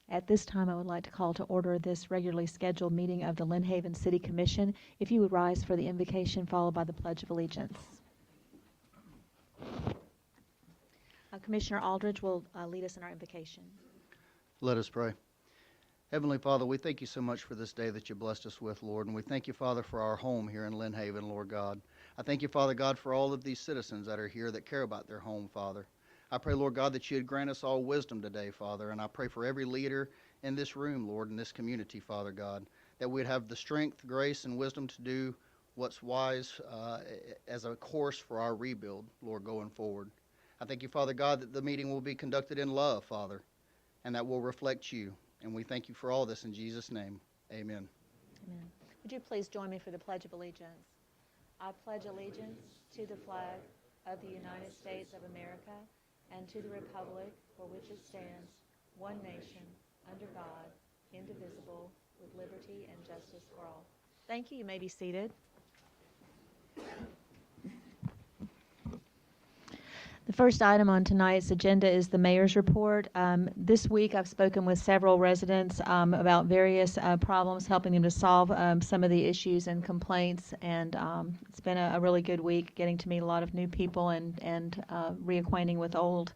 At this time, I would like to call to order this regularly scheduled meeting of the Lynn Haven City Commission. If you would rise for the invocation, followed by the Pledge of Allegiance. Commissioner Aldridge will lead us in our invocation. Let us pray. Heavenly Father, we thank you so much for this day that you blessed us with, Lord, and we thank you, Father, for our home here in Lynn Haven, Lord God. I thank you, Father God, for all of these citizens that are here that care about their home, Father. I pray, Lord God, that you'd grant us all wisdom today, Father, and I pray for every leader in this room, Lord, in this community, Father God, that we'd have the strength, grace, and wisdom to do what's wise as a course for our rebuild, Lord, going forward. I thank you, Father God, that the meeting will be conducted in love, Father, and that will reflect you. And we thank you for all this in Jesus' name. Amen. Amen. Would you please join me for the Pledge of Allegiance? I pledge allegiance to the flag of the United States of America and to the republic for which it stands, one nation, under God, indivisible, with liberty and justice for all. Thank you. You may be seated. The first item on tonight's agenda is the mayor's report. This week I've spoken with several residents about various problems, helping them to solve some of the issues and complaints, and it's been a really good week, getting to meet a lot of new people and reacquainting with old.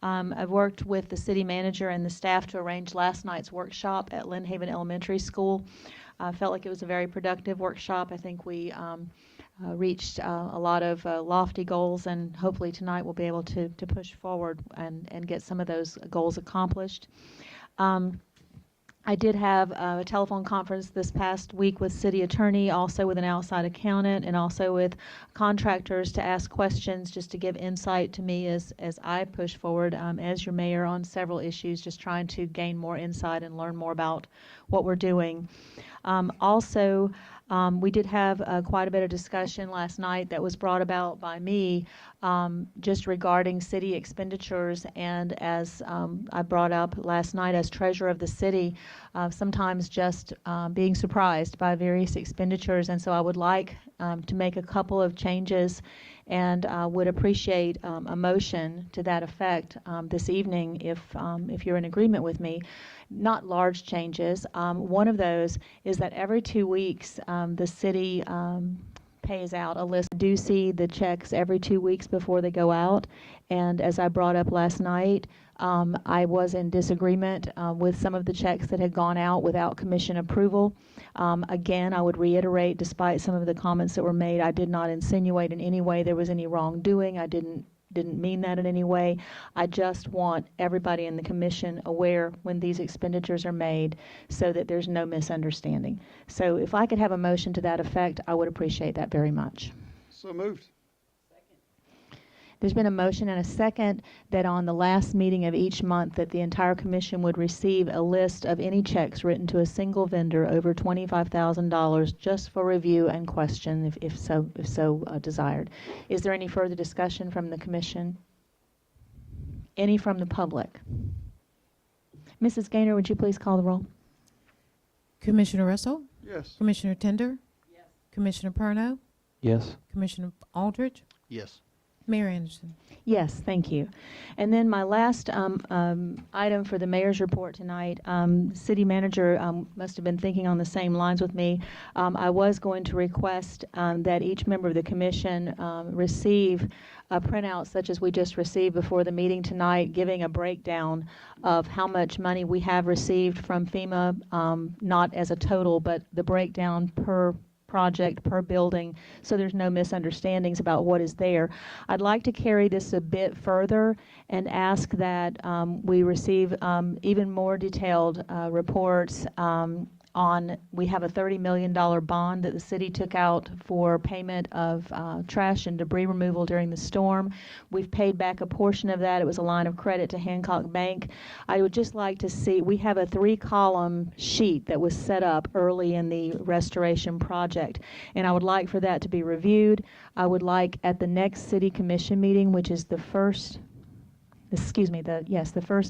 I've worked with the city manager and the staff to arrange last night's workshop at Lynn Haven Elementary School. I felt like it was a very productive workshop. I think we reached a lot of lofty goals, and hopefully tonight we'll be able to push forward and get some of those goals accomplished. I did have a telephone conference this past week with city attorney, also with an outside accountant, and also with contractors to ask questions, just to give insight to me as I push forward as your mayor on several issues, just trying to gain more insight and learn more about what we're doing. We did have quite a bit of discussion last night that was brought about by me just regarding city expenditures, and as I brought up last night as treasurer of the city, sometimes just being surprised by various expenditures, and so I would like to make a couple of changes and would appreciate a motion to that effect this evening if you're in agreement with me. Not large changes. One of those is that every 2 weeks the city pays out a list. I do see the checks every 2 weeks before they go out, and as I brought up last night, I was in disagreement with some of the checks that had gone out without commission approval. Again, I would reiterate, despite some of the comments that were made, I did not insinuate in any way there was any wrongdoing. I didn't mean that in any way. I just want everybody in the commission aware when these expenditures are made so that there's no misunderstanding. So if I could have a motion to that effect, I would appreciate that very much. So moved. There's been a motion and a second that on the last meeting of each month that the entire commission would receive a list of any checks written to a single vendor over $25,000 just for review and question if so desired. Is there any further discussion from the commission? Any from the public? Mrs. Gaynor, would you please call the roll? Commissioner Russell? Yes. Commissioner Tender? Yes. Commissioner Perno? Yes. Commissioner Aldridge? Yes. Mayor Anderson? Yes, thank you. And then my last item for the mayor's report tonight, city manager must have been thinking on the same lines with me. I was going to request that each member of the commission receive a printout such as we just received before the meeting tonight, giving a breakdown of how much money we have received from FEMA, not as a total, but the breakdown per project, per building, so there's no misunderstandings about what is there. I'd like to carry this a bit further and ask that we receive even more detailed reports we have a $30 million bond that the city took out for payment of trash and debris removal during the storm. We've paid back a portion of that. It was a line of credit to Hancock Bank. I would just like to see, we have a 3-column sheet that was set up early in the restoration project, and I would like for that to be reviewed. I would like at the next city commission meeting, which is the first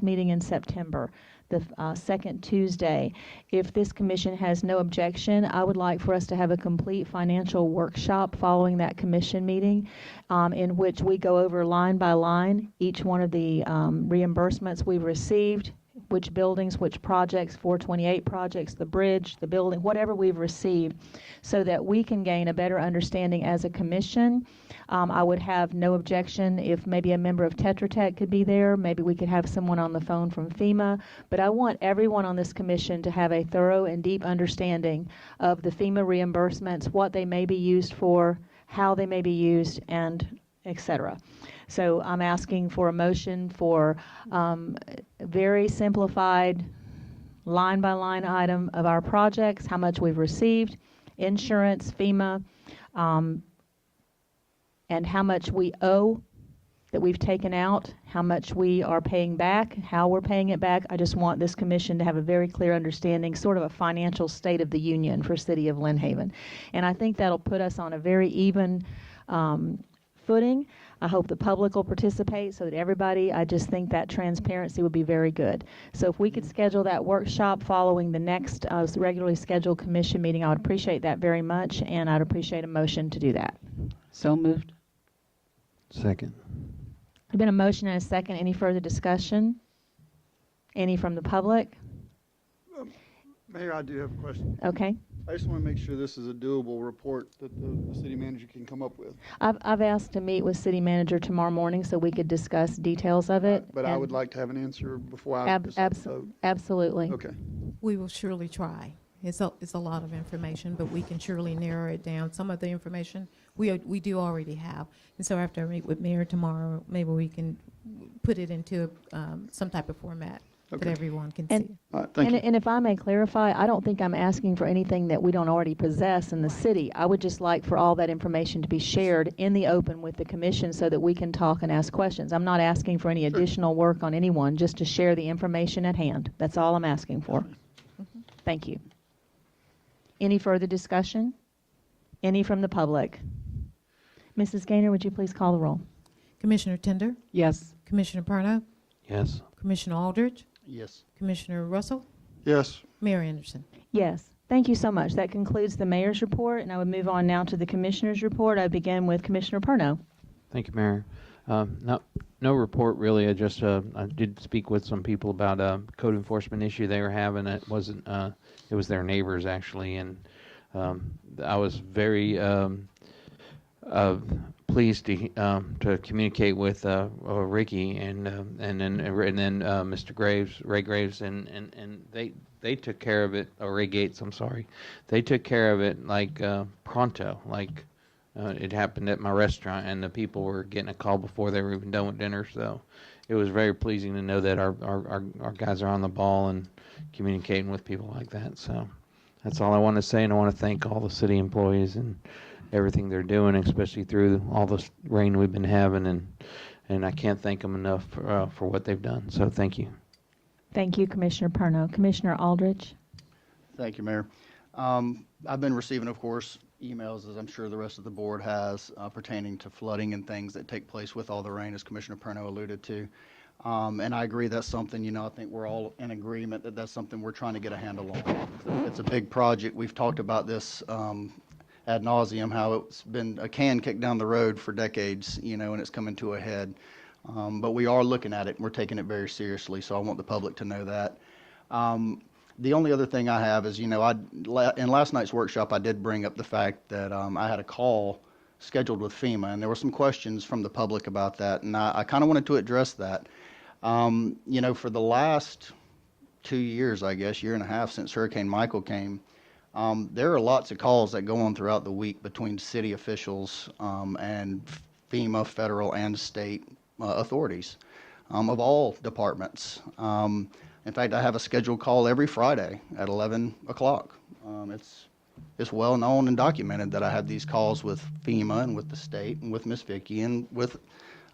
meeting in September, the second Tuesday. If this commission has no objection, I would like for us to have a complete financial workshop following that commission meeting in which we go over line by line each one of the reimbursements we've received, which buildings, which projects, 428 projects, the bridge, the building, whatever we've received, so that we can gain a better understanding as a commission. I would have no objection if maybe a member of Tetra Tech could be there. Maybe we could have someone on the phone from FEMA. But I want everyone on this commission to have a thorough and deep understanding of the FEMA reimbursements, what they may be used for, how they may be used, and et cetera. So I'm asking for a motion for very simplified line-by-line item of our projects, how much we've received, insurance, FEMA, and how much we owe that we've taken out, how much we are paying back, how we're paying it back. I just want this commission to have a very clear understanding, sort of a financial state of the union for City of Lynn Haven. And I think that'll put us on a very even footing. I hope the public will participate so that everybody, I just think that transparency would be very good. So if we could schedule that workshop following the next regularly scheduled commission meeting, I would appreciate that very much, and I'd appreciate a motion to do that. So moved. Second. There's been a motion and a second. Any further discussion? Any from the public? Mayor, I do have a question. Okay. I just want to make sure this is a doable report that the city manager can come up with. I've asked to meet with city manager tomorrow morning so we could discuss details of it. But I and would like to have an answer before I decide to vote. Absolutely. Okay. We will surely try. It's a lot of information, but we can surely narrow it down. Some of the information we do already have. And so after I meet with Mayor tomorrow, maybe we can put it into some type of format that Okay. everyone can And- see. All right, thank you. And if I may clarify, I don't think I'm asking for anything that we don't already possess in the city. I would just like for all that information to be shared in the open with the commission so that we can talk and ask questions. I'm not asking for any additional work on anyone, just to share the information at hand. That's all I'm asking for. Thank you. Any further discussion? Any from the public? Mrs. Gaynor, would you please call the roll? Commissioner Tender, Yes. Commissioner Perno, Yes. Commissioner Aldridge, Yes. Commissioner Russell, Yes. Mayor Anderson. Yes. Thank you so much. That concludes the mayor's report, and I would move on now to the commissioner's report. I begin with Commissioner Perno. Thank you, Mayor. No report really. I did speak with some people about a code enforcement issue they were having. It wasn't. It was their neighbors actually, and I was very pleased to communicate with Ricky and then Mr. Ray Graves, and they took care of it. Or Ray Gates, I'm sorry. They took care of it like pronto, like. It happened at my restaurant, and the people were getting a call before they were even done with dinner. So it was very pleasing to know that our guys are on the ball and communicating with people like that. So that's all I want to say, and I want to thank all the city employees and everything they're doing, especially through all this rain we've been having, and I can't thank them enough for what they've done. So thank you. Thank you, Commissioner Perno. Commissioner Aldridge. Thank you, Mayor. I've been receiving, of course, emails, as I'm sure the rest of the board has, pertaining to flooding and things that take place with all the rain, as Commissioner Perno alluded to. And I agree that's something, I think we're all in agreement that that's something we're trying to get a handle on. It's a big project. We've talked about this ad nauseum, how it's been a can kicked down the road for decades, and it's coming to a head. But we are looking at it, and we're taking it very seriously, so I want the public to know that. The only other thing I have is, in last night's workshop, I did bring up the fact that I had a call scheduled with FEMA, and there were some questions from the public about that, and I kind of wanted to address that. For the last 2 years, I guess, year and a half since Hurricane Michael came, there are lots of calls that go on throughout the week between city officials and FEMA, federal and state authorities of all departments. In fact, I have a scheduled call every Friday at 11 o'clock. It's well known and documented that I have these calls with FEMA and with the state and with Miss Vicki and with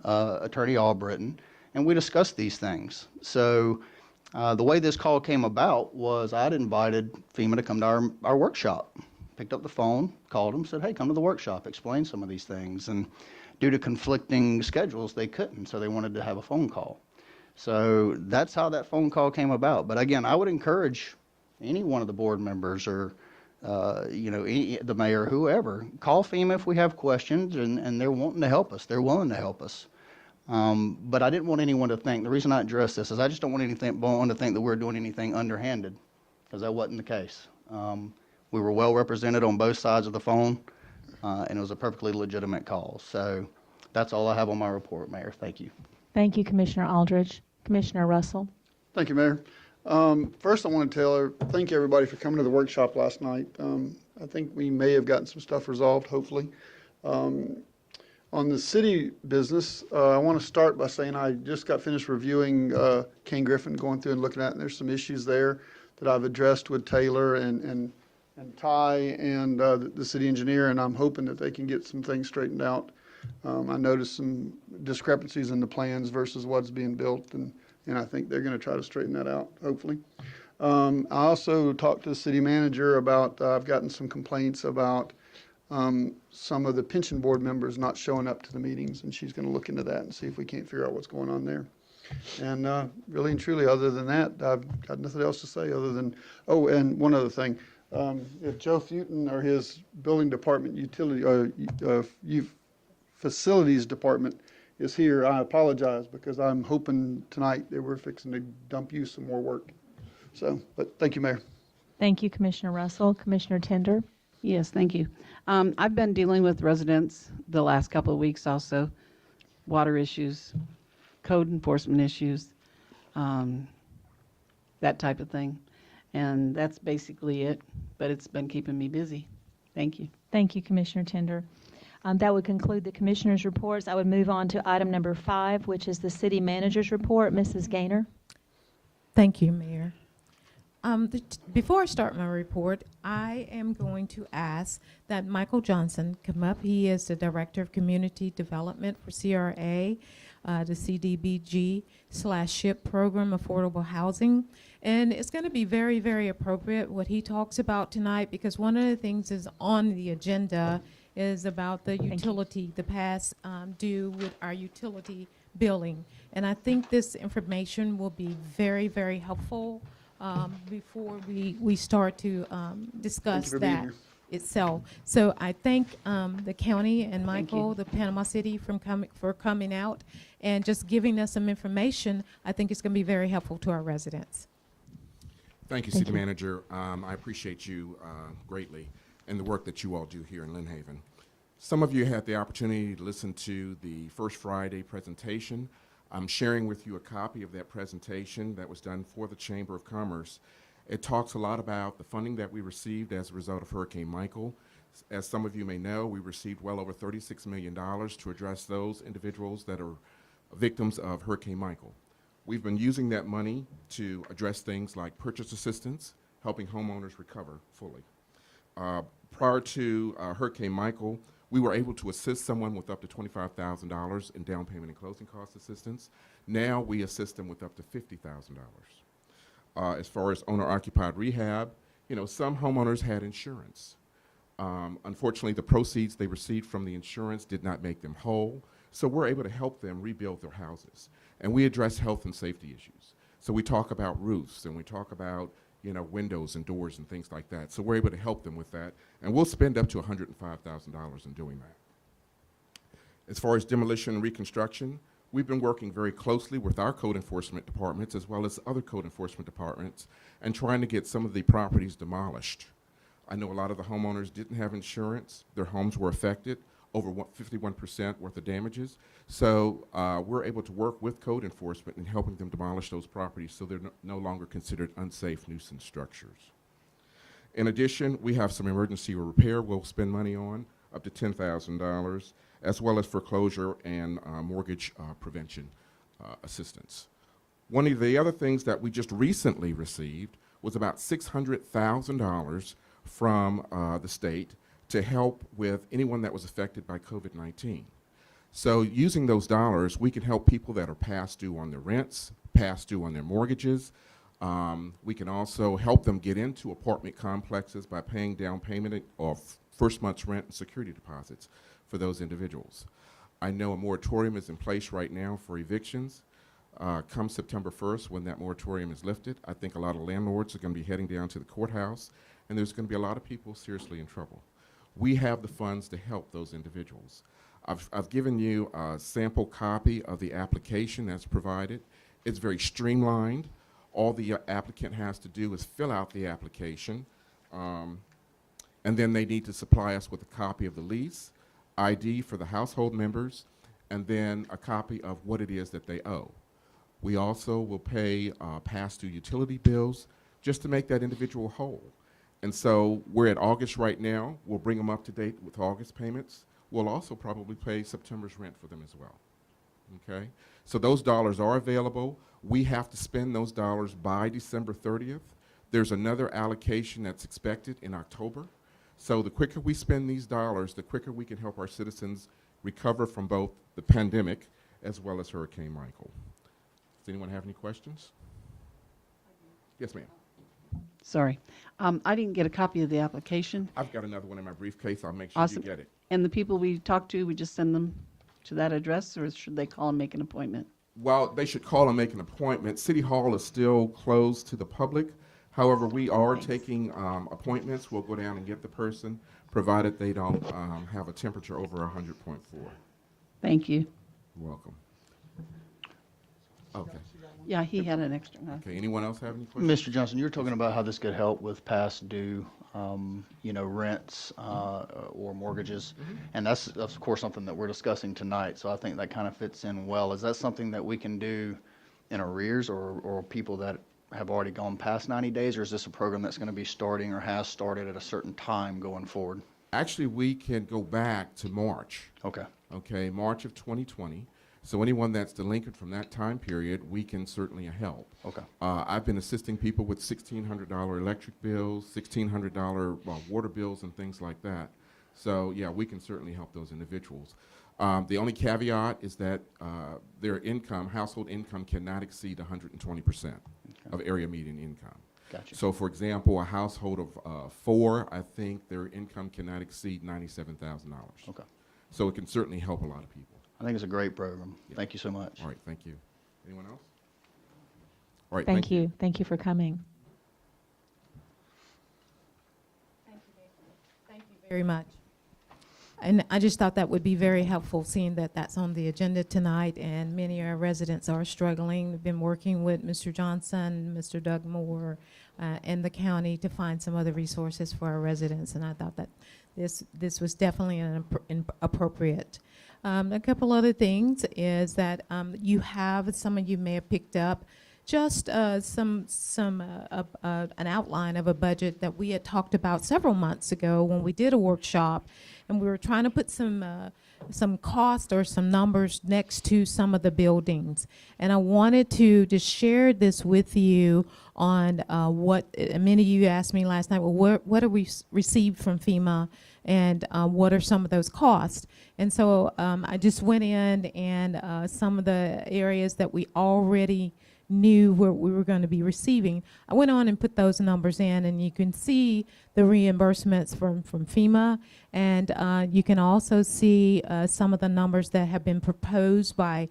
Attorney Albritton, and we discuss these things. So the way this call came about was I'd invited FEMA to come to our workshop. Picked up the phone, called them, said, hey, come to the workshop, explain some of these things. And due to conflicting schedules, they couldn't, so they wanted to have a phone call. So that's how that phone call came about. But again, I would encourage any one of the board members or, the mayor, whoever, call FEMA if we have questions, and they're wanting to help us. They're willing to help us. But I didn't want anyone to think, the reason I addressed this is I just don't want anyone to think that we're doing anything underhanded, because that wasn't the case. We were well represented on both sides of the phone, and it was a perfectly legitimate call. So that's all I have on my report, Mayor. Thank you. Thank you, Commissioner Aldridge. Commissioner Russell. Thank you, Mayor. First, I want to thank everybody for coming to the workshop last night. I think we may have gotten some stuff resolved, hopefully. On the city business, I want to start by saying I just got finished reviewing King Griffin, going through and looking at it, and there's some issues there that I've addressed with Taylor and Ty and the city engineer, and I'm hoping that they can get some things straightened out. I noticed some discrepancies in the plans versus what's being built, and I think they're going to try to straighten that out, hopefully. I also talked to the city manager about, I've gotten some complaints about some of the pension board members not showing up to the meetings, and she's going to look into that and see if we can't figure out what's going on there. And really and truly, other than that, I've got nothing else to say other than, oh, and one other thing. If Joe Futon or his building department facilities department is here, I apologize, because I'm hoping tonight that we're fixing to dump you some more work. So, but thank you, Mayor. Thank you, Commissioner Russell. Commissioner Tender. Yes, thank you. I've been dealing with residents the last couple of weeks also, water issues, code enforcement issues, that type of thing. And that's basically it, but it's been keeping me busy. Thank you. Thank you, Commissioner Tender. That would conclude the commissioners' reports. I would move on to item number 5, which is the city manager's report. Mrs. Gaynor. Thank you, Mayor. Before I start my report, I am going to ask that Michael Johnson come up. He is the Director of Community Development for CRA, the CDBG/SHIP program, Affordable Housing. And it's going to be very, very appropriate what he talks about tonight, because one of the things is on the agenda is about the utility, the past due with our utility billing. And I think this information will be very, very helpful before we start to discuss that itself. So I thank the county and Michael, the Panama City, for coming out and just giving us some information. I think it's going to be very helpful to our residents. Thank you, City Manager. I appreciate you greatly and the work that you all do here in Lynn Haven. Some of you had the opportunity to listen to the First Friday presentation. I'm sharing with you a copy of that presentation that was done for the Chamber of Commerce. It talks a lot about the funding that we received as a result of Hurricane Michael. As some of you may know, we received well over $36 million to address those individuals that are victims of Hurricane Michael. We've been using that money to address things like purchase assistance, helping homeowners recover fully. Prior to Hurricane Michael, we were able to assist someone with up to $25,000 in down payment and closing cost assistance. Now we assist them with up to $50,000. As far as owner-occupied rehab, some homeowners had insurance. Unfortunately, the proceeds they received from the insurance did not make them whole, so we're able to help them rebuild their houses. And we address health and safety issues. So we talk about roofs, and we talk about windows and doors and things like that. So we're able to help them with that, and we'll spend up to $105,000 in doing that. As far as demolition and reconstruction, we've been working very closely with our code enforcement departments as well as other code enforcement departments and trying to get some of the properties demolished. I know a lot of the homeowners didn't have insurance. Their homes were affected, over 51% worth of damages. So we're able to work with code enforcement in helping them demolish those properties so they're no longer considered unsafe nuisance structures. In addition, we have some emergency repair we'll spend money on, up to $10,000, as well as foreclosure and mortgage prevention assistance. One of the other things that we just recently received was about $600,000 from the state to help with anyone that was affected by COVID-19. So using those dollars, we can help people that are past due on their rents, past due on their mortgages. We can also help them get into apartment complexes by paying down payment of first month's rent and security deposits for those individuals. I know a moratorium is in place right now for evictions. Come September 1st, when that moratorium is lifted, I think a lot of landlords are going to be heading down to the courthouse, and there's going to be a lot of people seriously in trouble. We have the funds to help those individuals. I've given you a sample copy of the application that's provided. It's very streamlined. All the applicant has to do is fill out the application, and then they need to supply us with a copy of the lease, ID for the household members, and then a copy of what it is that they owe. We also will pay past due utility bills just to make that individual whole. And so we're at August right now. We'll bring them up to date with August payments. We'll also probably pay September's rent for them as well. Okay? So those dollars are available. We have to spend those dollars by December 30th. There's another allocation that's expected in October. So the quicker we spend these dollars, the quicker we can help our citizens recover from both the pandemic as well as Hurricane Michael. Does anyone have any questions? Yes, ma'am. Sorry. I didn't get a copy of the application. I've got another one in my briefcase. I'll make sure Awesome. you get it. And the people we talk to, we just send them to that address, or should they call and make an appointment? Well, they should call and make an appointment. City Hall is still closed to the public. However, we are taking appointments. We'll go down and get the person, provided they don't have a temperature over 100.4. Thank you. You're welcome. Okay. Yeah, he had an extra. Okay. Anyone else have any questions? Mr. Johnson, you were talking about how this could help with past due, rents or mortgages. And that's, of course, something that we're discussing tonight. So I think that kind of fits in well. Is that something that we can do in arrears or people that have already gone past 90 days? Or is this a program that's going to be starting or has started at a certain time going forward? Actually, we can go back to March. Okay. Okay, March of 2020. So anyone that's delinquent from that time period, we can certainly help. Okay. I've been assisting people with $1,600 electric bills, $1,600 water bills, and things like that. So yeah, we can certainly help those individuals. The only caveat is that their income, household income, cannot exceed 120% of area median income. Gotcha. So for example, a household of 4, I think their income cannot exceed $97,000. Okay. So it can certainly help a lot of people. I think it's a great program. Thank you so much. All right, thank you. Anyone else? All right, Thank you. Thank you for coming. Thank you very much. And I just thought that would be very helpful, seeing that that's on the agenda tonight, and many of our residents are struggling. We've been working with Mr. Johnson, Mr. Doug Moore, and the county to find some other resources for our residents, and I thought that this was definitely an appropriate. A couple other things is that you have, some of you may have picked up, just an outline of a budget that we had talked about several months ago when we did a workshop, and we were trying to put some cost or some numbers next to some of the buildings. And I wanted to just share this with you on what many of you asked me last night. Well, what have we received from FEMA, and what are some of those costs? And so I just went in and some of the areas that we already knew where we were going to be receiving, I went on and put those numbers in, and you can see the reimbursements from FEMA, and you can also see some of the numbers that have been proposed by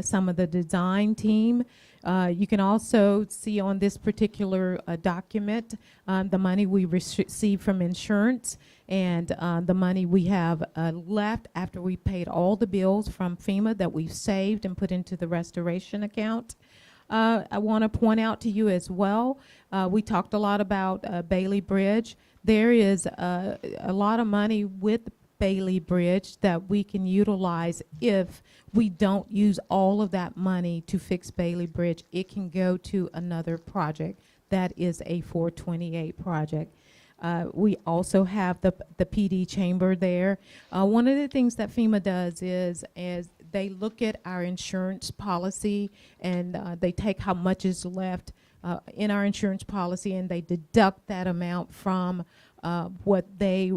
some of the design team. You can also see on this particular document the money we received from insurance, and the money we have left after we paid all the bills from FEMA that we've saved and put into the restoration account. I want to point out to you as well, we talked a lot about Bailey Bridge. There is a lot of money with Bailey Bridge that we can utilize if we don't use all of that money to fix Bailey Bridge. It can go to another project. That is a 428 project. We also have the PD chamber there. One of the things that FEMA does is they look at our insurance policy, and they take how much is left in our insurance policy, and they deduct that amount from what they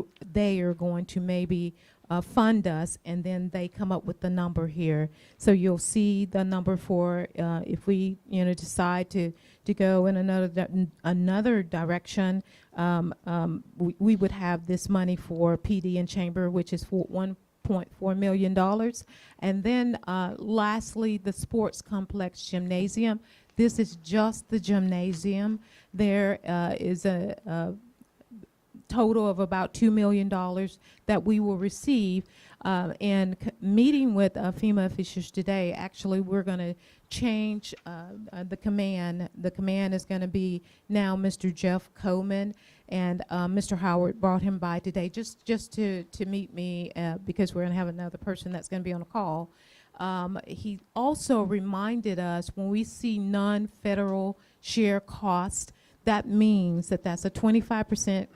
are going to maybe fund us, and then they come up with the number here. So you'll see the number for if we decide to go in another direction. We would have this money for PD and chamber, which is for $1.4 million. And then lastly, the sports complex gymnasium. This is just the gymnasium. There is a total of about $2 million that we will receive. Meeting with FEMA officials today, actually, we're going to change the command. The command is going to be now Mr. Jeff Coleman, and Mr. Howard brought him by today just to meet me because we're going to have another person that's going to be on a call. He also reminded us when we see non-federal share cost, that means that that's a 25%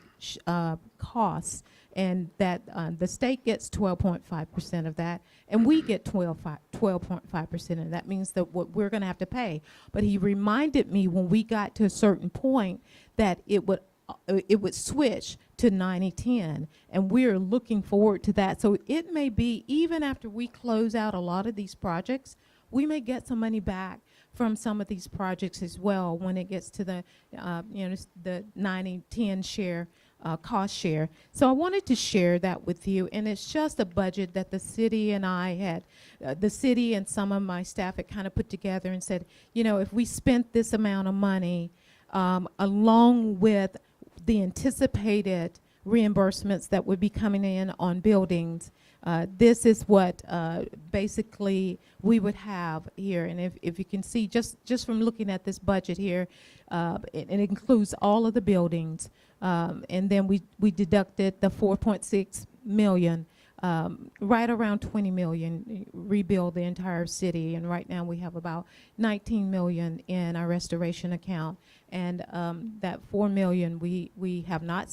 cost, and that the state gets 12.5% of that, and we get 12.5%, and that means that what we're going to have to pay. But he reminded me when we got to a certain point that it would switch to 90-10, and we're looking forward to that. So it may be, even after we close out a lot of these projects, we may get some money back from some of these projects as well when it gets to the the 90-10 share, cost share. So I wanted to share that with you, and it's just a budget that the city and I had, the city and some of my staff had kind of put together and said, if we spent this amount of money along with the anticipated reimbursements that would be coming in on buildings, this is what basically we would have here. And if you can see, just from looking at this budget here, it includes all of the buildings, and then we deducted the 4.6 million, right around 20 million, rebuild the entire city. And right now we have about 19 million in our restoration account, and that 4 million we have not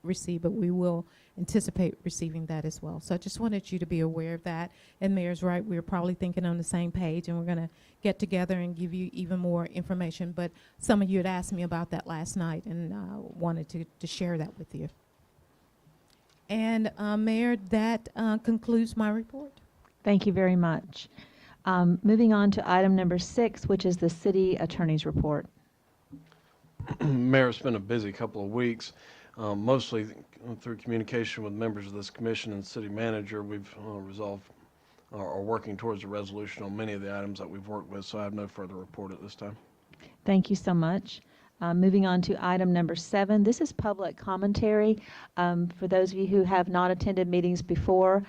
received, but we will anticipate receiving that as well. So I just wanted you to be aware of that. And Mayor's right, we're probably thinking on the same page, and we're going to get together and give you even more information. But some of you had asked me about that last night, and wanted to share that with you. And Mayor, that concludes my report. Thank you very much. Moving on to item number 6, which is the city attorney's report. Mayor, it's been a busy couple of weeks, mostly through communication with members of this commission and city manager. We've resolved or are working towards a resolution on many of the items that we've worked with, so I have no further report at this time. Thank you so much. Moving on to item number 7, this is public commentary. For those of you who have not attended meetings before,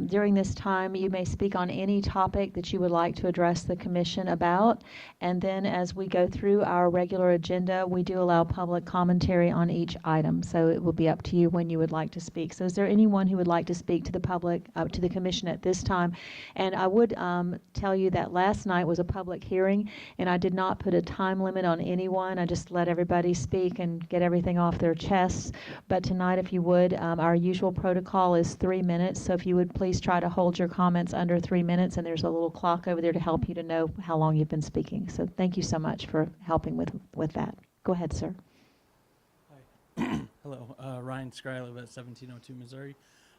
during this time you may speak on any topic that you would like to address the commission about. And then as we go through our regular agenda, we do allow public commentary on each item. So it will be up to you when you would like to speak. So is there anyone who would like to speak to the public, to the commission at this time? And I would tell you that last night was a public hearing, and I did not put a time limit on anyone. I just let everybody speak and get everything off their chests. But tonight, if you would, our usual protocol is 3 minutes. So if you would please try to hold your comments under 3 minutes, and there's a little clock over there to help you to know how long you've been speaking. So thank you so much for helping with that. Go ahead, sir. Hi. Hello, Ryan Scry, I live at 1702 Missouri.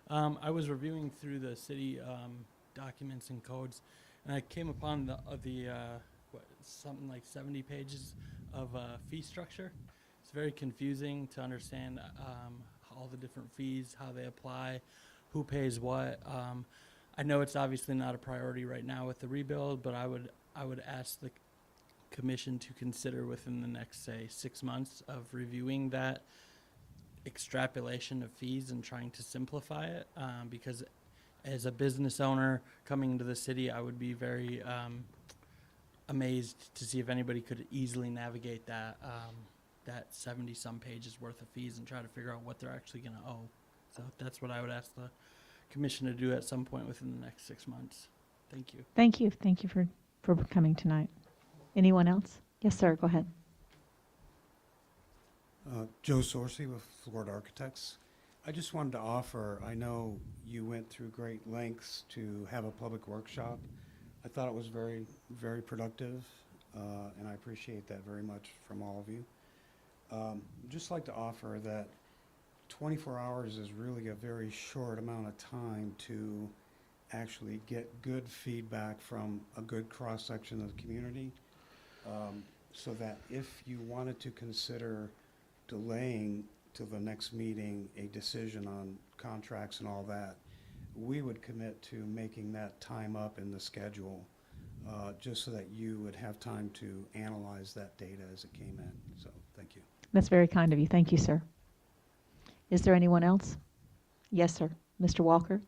I was reviewing through the city documents and codes, and I came upon something like 70 pages of fee structure. It's very confusing to understand all the different fees, how they apply, who pays what. I know it's obviously not a priority right now with the rebuild, but I would ask the commission to consider within the next, say, 6 months of reviewing that extrapolation of fees and trying to simplify it, because as a business owner coming into the city, I would be very amazed to see if anybody could easily navigate that 70-some pages worth of fees and try to figure out what they're actually going to owe. So that's what I would ask the commission to do at some point within the next 6 months. Thank you. Thank you. Thank you for coming tonight. Anyone else? Yes, sir. Go ahead. Joe Sorcy with Florida Architects. I just wanted to offer, I know you went through great lengths to have a public workshop. I thought it was very, very productive, and I appreciate that very much from all of you. Just like to offer that 24 hours is really a very short amount of time to actually get good feedback from a good cross-section of the community, so that if you wanted to consider delaying till the next meeting a decision on contracts and all that, we would commit to making that time up in the schedule, just so that you would have time to analyze that data as it came in. So thank you. That's very kind of you. Thank you, sir. Is there anyone else? Yes, sir. Mr. Walker?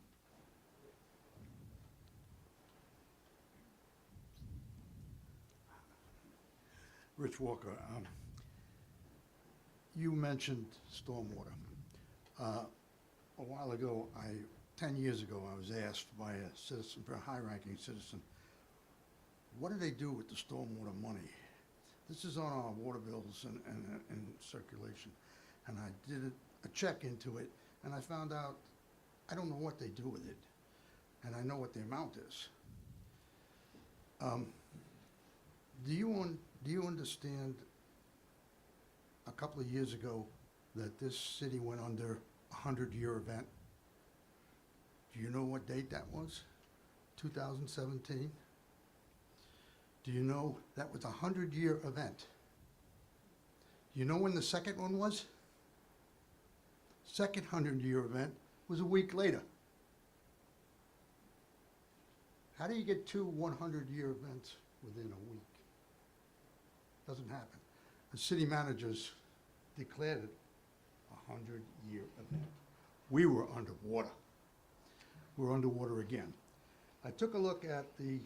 Rich Walker. You mentioned stormwater. A while ago, 10 years ago, I was asked by a citizen, a high-ranking citizen, what do they do with the stormwater money? This is on our water bills and circulation. And I did a check into it, and I found out I don't know what they do with it, and I know what the amount is. Do you understand, a couple of years ago, that this city went under a 100-year event? Do you know what date that was? 2017? Do you know that was a 100-year event? Do you know when the second one was? Second 100-year event was a week later. How do you get two 100-year events within a week? Doesn't happen. The city managers declared it a 100-year event. We were underwater. We're underwater again. I took a look at the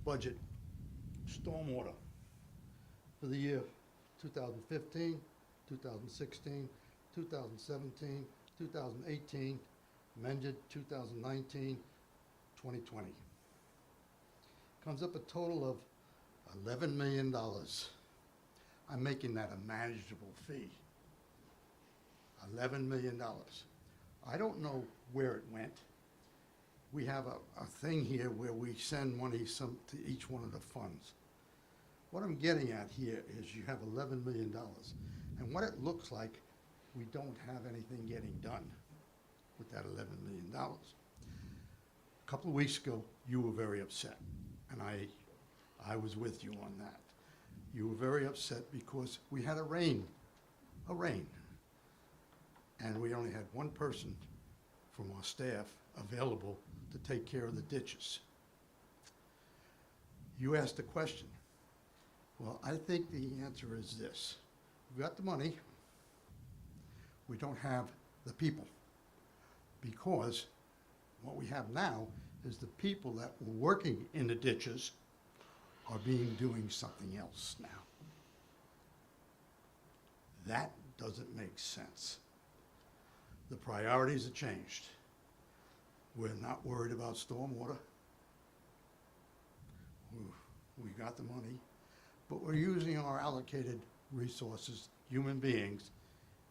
budget, stormwater, for the year 2015, 2016, 2017, 2018, amended 2019, 2020. Comes up a total of $11 million. I'm making that a manageable fee. $11 million. I don't know where it went. We have a thing here where we send money to each one of the funds. What I'm getting at here is you have $11 million. And what it looks like, we don't have anything getting done with that $11 million. A couple of weeks ago, you were very upset, and I was with you on that. You were very upset because we had a rain, and we only had one person from our staff available to take care of the ditches. You asked a question. Well, I think the answer is this. We've got the money. We don't have the people, because what we have now is the people that were working in the ditches are doing something else now. That doesn't make sense. The priorities have changed. We're not worried about stormwater. We got the money, but we're using our allocated resources, human beings,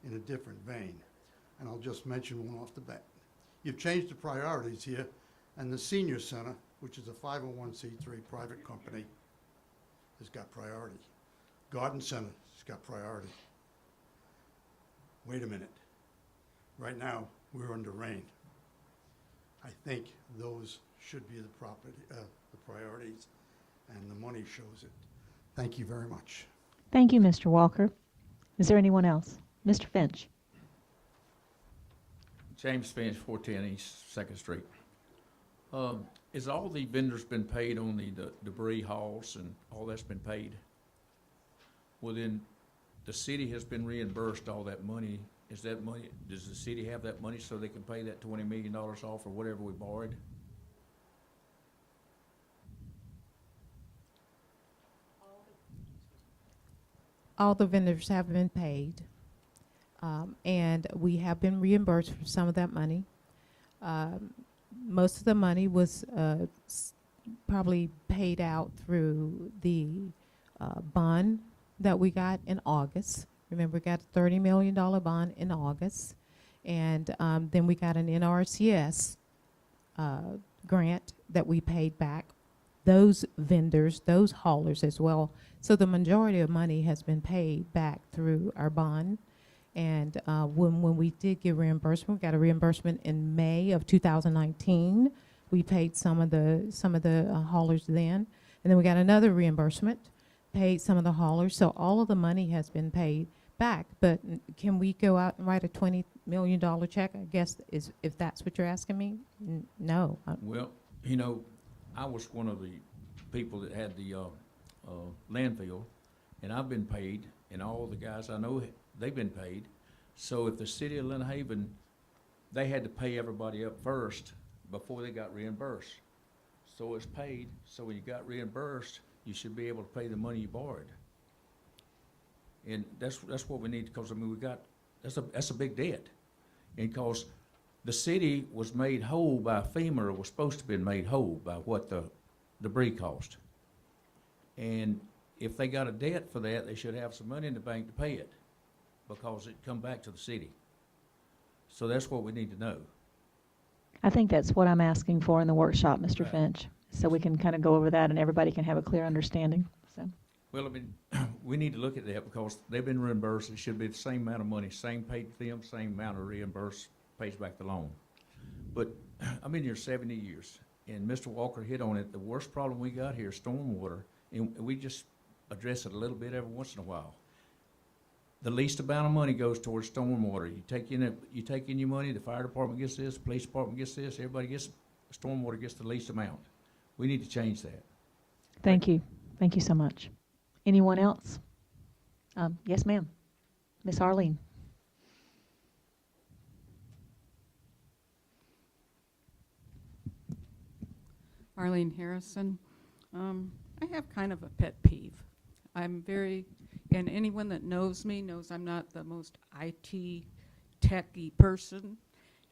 in a different vein. And I'll just mention one off the bat. You've changed the priorities here, and the senior center, which is a 501c3 private company, has got priority. Garden center has got priority. Wait a minute. Right now, we're under rain. I think those should be the priorities, and the money shows it. Thank you very much. Thank you, Mr. Walker. Is there anyone else? Mr. Finch. James Finch, 410 East 2nd Street. Is all the vendors been paid on the debris hauls and all that's been paid? Well, then the city has been reimbursed all that money. Is that money, does the city have that money so they can pay that $20 million off or whatever we borrowed? All the vendors have been paid, and we have been reimbursed for some of that money. Most of the money was probably paid out through the bond that we got in August. Remember, we got a $30 million bond in August, and then we got an NRCS grant that we paid back those vendors, those haulers as well. So the majority of money has been paid back through our bond. And when we did get reimbursement, we got a reimbursement in May of 2019. We paid some of the haulers then, and then we got another reimbursement, paid some of the haulers. So all of the money has been paid back. But can we go out and write a $20 million check? I guess if that's what you're asking me, no. Well, you know, I was one of the people that had the landfill, and I've been paid, and all the guys I know, they've been paid. So if the city of Lynn Haven, they had to pay everybody up first before they got reimbursed. So it's paid, so when you got reimbursed, you should be able to pay the money you borrowed. And that's what we need, because, I mean, that's a big debt. And because the city was made whole by FEMA, or was supposed to be made whole by what the debris cost. And if they got a debt for that, they should have some money in the bank to pay it, because it come back to the city. So that's what we need to know. I think that's what I'm asking for in the workshop, Mr. Right. Finch, so we can kind of go over that and everybody can have a clear understanding. So, Well, I mean, we need to look at that, because they've been reimbursed. It should be the same amount of money, same paid to them, same amount of reimbursed, pays back the loan. But I've been here 70 years, and Mr. Walker hit on it. The worst problem we got here is stormwater, and we just address it a little bit every once in a while. The least amount of money goes towards stormwater. You take in your money, the fire department gets this, police department gets this, everybody gets, stormwater gets the least amount. We need to change that. thank you. Thank you so much. Anyone else? Yes, ma'am. Miss Arlene. Arlene Harrison. I have kind of a pet peeve. And anyone that knows me knows I'm not the most IT techy person,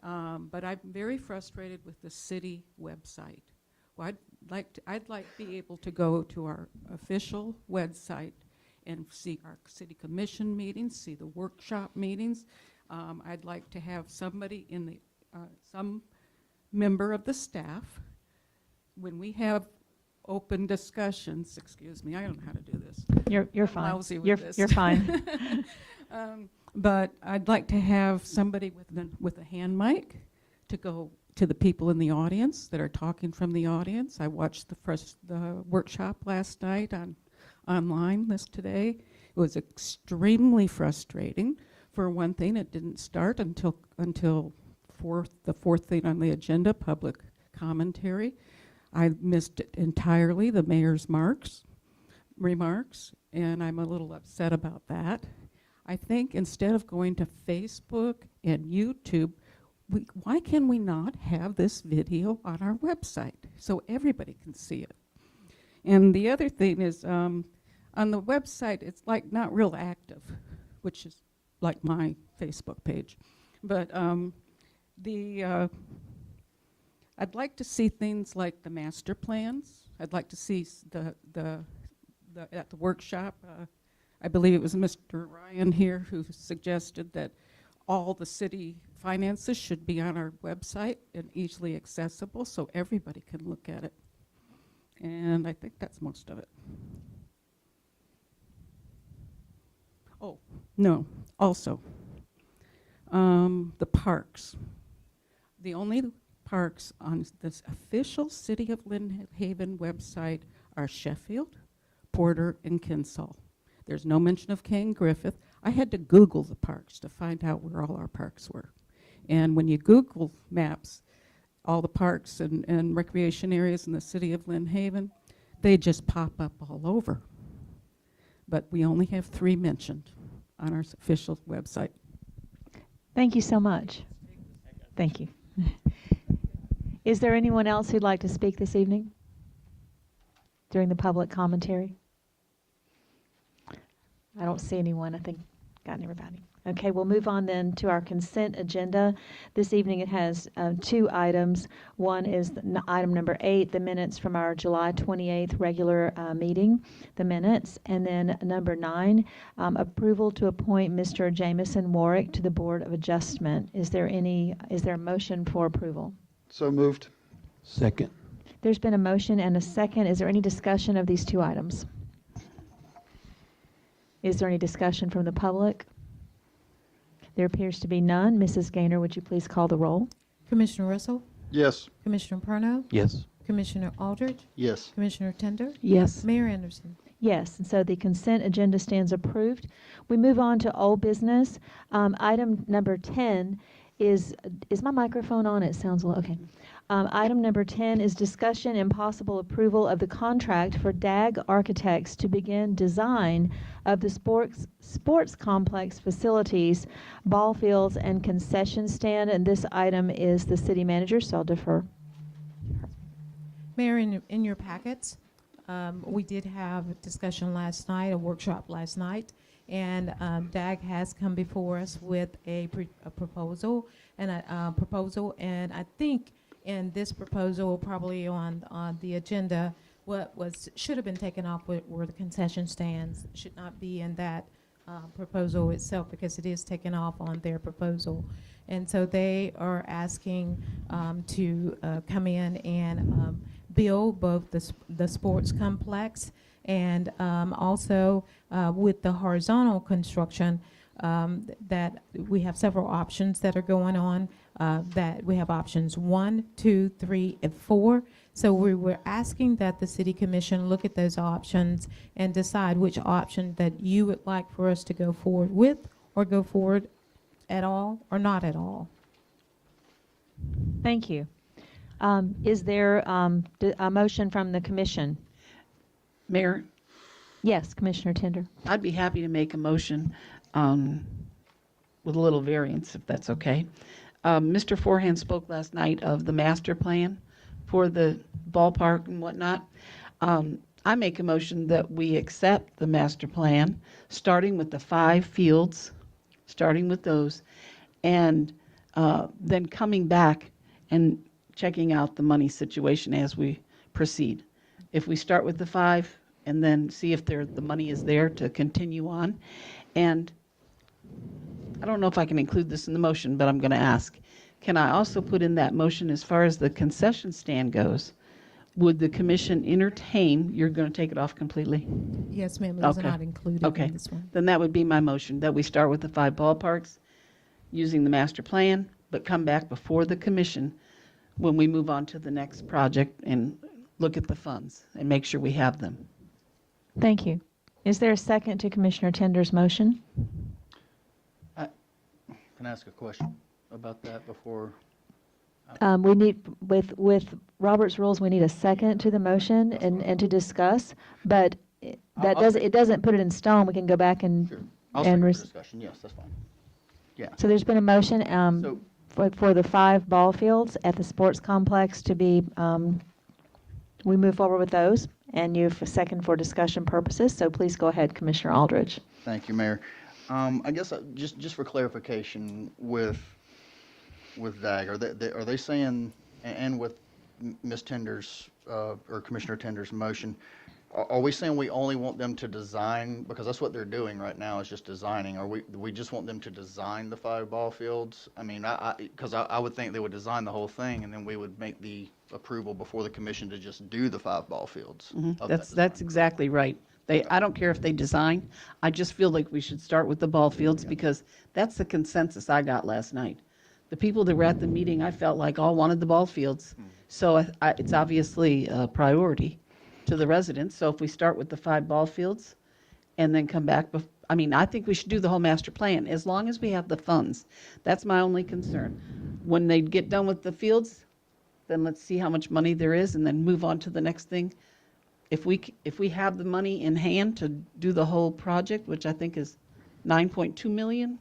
but I'm very frustrated with the city website. Well, I'd like to be able to go to our official website and see our city commission meetings, see the workshop meetings. I'd like to have somebody in the, some member of the staff, when we have open discussions, excuse me, I don't know how to do this. You're I'm fine. lousy with this. You're fine. But I'd like to have somebody with a hand mic to go to the people in the audience that are talking from the audience. I watched the workshop last night online today. It was extremely frustrating. For one thing, it didn't start until the fourth thing on the agenda, public commentary. I missed it entirely, the mayor's remarks, and I'm a little upset about that. I think instead of going to Facebook and YouTube, why can we not have this video on our website so everybody can see it? And the other thing is, on the website, it's like not real active, which is like my Facebook page. But I'd like to see things like the master plans. I'd like to see at the workshop, I believe it was Mr. Ryan here who suggested that all the city finances should be on our website and easily accessible so everybody can look at it. And I think that's most of it. Oh, no, also, the parks. The only parks on this official City of Lynn Haven website are Sheffield, Porter, and Kinsall. There's no mention of Kane Griffith. I had to Google the parks to find out where all our parks were. And when you Google Maps, all the parks and recreation areas in the City of Lynn Haven, they just pop up all over. But we only have 3 mentioned on our official website. Thank you so much. Thank you. Is there anyone else who'd like to speak this evening during the public commentary? I don't see anyone. I think got everybody. Okay, we'll move on then to our consent agenda. This evening it has 2 items. One is item number 8, the minutes from our July 28th regular meeting, the minutes. And then number 9, approval to appoint Mr. Jamison Warwick to the Board of Adjustment. Is there a motion for approval? So moved. Second. There's been a motion and a second. Is there any discussion of these 2 items? Is there any discussion from the public? There appears to be none. Mrs. Gaynor, would you please call the roll? Commissioner Russell, Yes. Commissioner Perno, Yes. Commissioner Aldridge, Yes. Commissioner Tender, Yes. Mayor Anderson. Yes, and so the consent agenda stands approved. We move on to old business. Item number 10 is my microphone on? It sounds low. Okay. Item number 10 is discussion and possible approval of the contract for DAG Architects to begin design of the sports complex facilities, ball fields, and concession stand. And this item is the city manager, so I'll defer. Mayor, in your packets, we did have a discussion last night, a workshop last night, And DAG has come before us with a proposal, and I think in this proposal, probably on the agenda, what should have been taken off were the concession stands. Should not be in that proposal itself, because it is taken off on their proposal. And so they are asking to come in and build both the sports complex and also with the horizontal construction, that we have several options that are going on, that we have options 1, 2, 3, and 4. So we were asking that the City Commission look at those options and decide which option that you would like for us to go forward with, or go forward at all or not at all. Thank you. Is there a motion from the commission? Mayor, Yes, Commissioner Tender. I'd be happy to make a motion with a little variance, if that's okay. Mr. Forehand spoke last night of the master plan for the ballpark and whatnot. I make a motion that we accept the master plan, starting with the 5 fields, starting with those, and then coming back and checking out the money situation as we proceed. If we start with the 5 and then see if the money is there to continue on. And I don't know if I can include this in the motion, but I'm going to ask. Can I also put in that motion, as far as the concession stand goes, would the commission entertain, you're going to take it off completely? Yes, ma'am, it was Okay. not included Okay. in this one. Then that would be my motion, that we start with the 5 ballparks using the master plan, but come back before the commission when we move on to the next project and look at the funds and make sure we have them. Thank you. Is there a second to Commissioner Tender's motion? Can I ask a question about that before? We need, with Robert's rules, we need a second to the motion and to discuss, but it doesn't put it in stone. We can go back and. Sure. I'll and second the res- discussion. Yes, that's fine. Yeah. So there's been a motion So- for the 5 ball fields at the sports complex to be, we move forward with those, and you've a second for discussion purposes, so please go ahead, Commissioner Aldridge. Thank you, Mayor. I guess just for clarification with DAG, are they saying, and with Ms. Tender's or Commissioner Tender's motion, are we saying we only want them to design, because that's what they're doing right now, is just designing? We just want them to design the 5 ball fields? I mean, because I would think they would design the whole thing, and then we would make the approval before the commission to just do the 5 ball fields. of that That's design. exactly right. I don't care if they design. I just feel like we should start with the ball fields, because that's the consensus I got last night. The people that were at the meeting, I felt like all wanted the ball fields. So it's obviously a priority to the residents. So if we start with the 5 ball fields and then come back, I think we should do the whole master plan, as long as we have the funds. That's my only concern. When they get done with the fields, then let's see how much money there is and then move on to the next thing. If we have the money in hand to do the whole project, which I think is 9.2 million,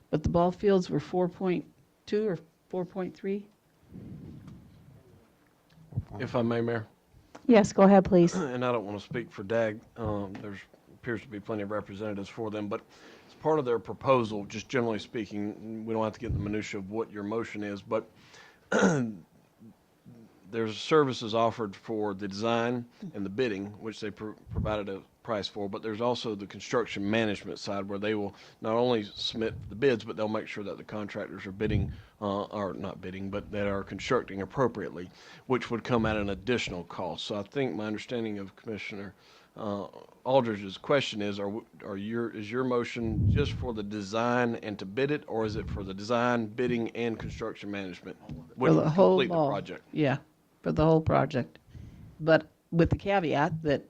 but the ball fields were 4.2 or 4.3. If I may, Mayor, Yes, go ahead, please. and I don't want to speak for DAG, there appears to be plenty of representatives for them, but as part of their proposal, just generally speaking, we don't have to get in the minutia of what your motion is, but there's services offered for the design and the bidding, which they provided a price for, but there's also the construction management side, where they will not only submit the bids, but they'll make sure that the contractors are bidding, or not bidding, but that are constructing appropriately, which would come at an additional cost. So I think my understanding of Commissioner Aldridge's question is your motion just for the design and to bid it, or is it for the design, bidding, and construction management? For the whole complete the ball. project. Yeah, for the whole project. But with the caveat that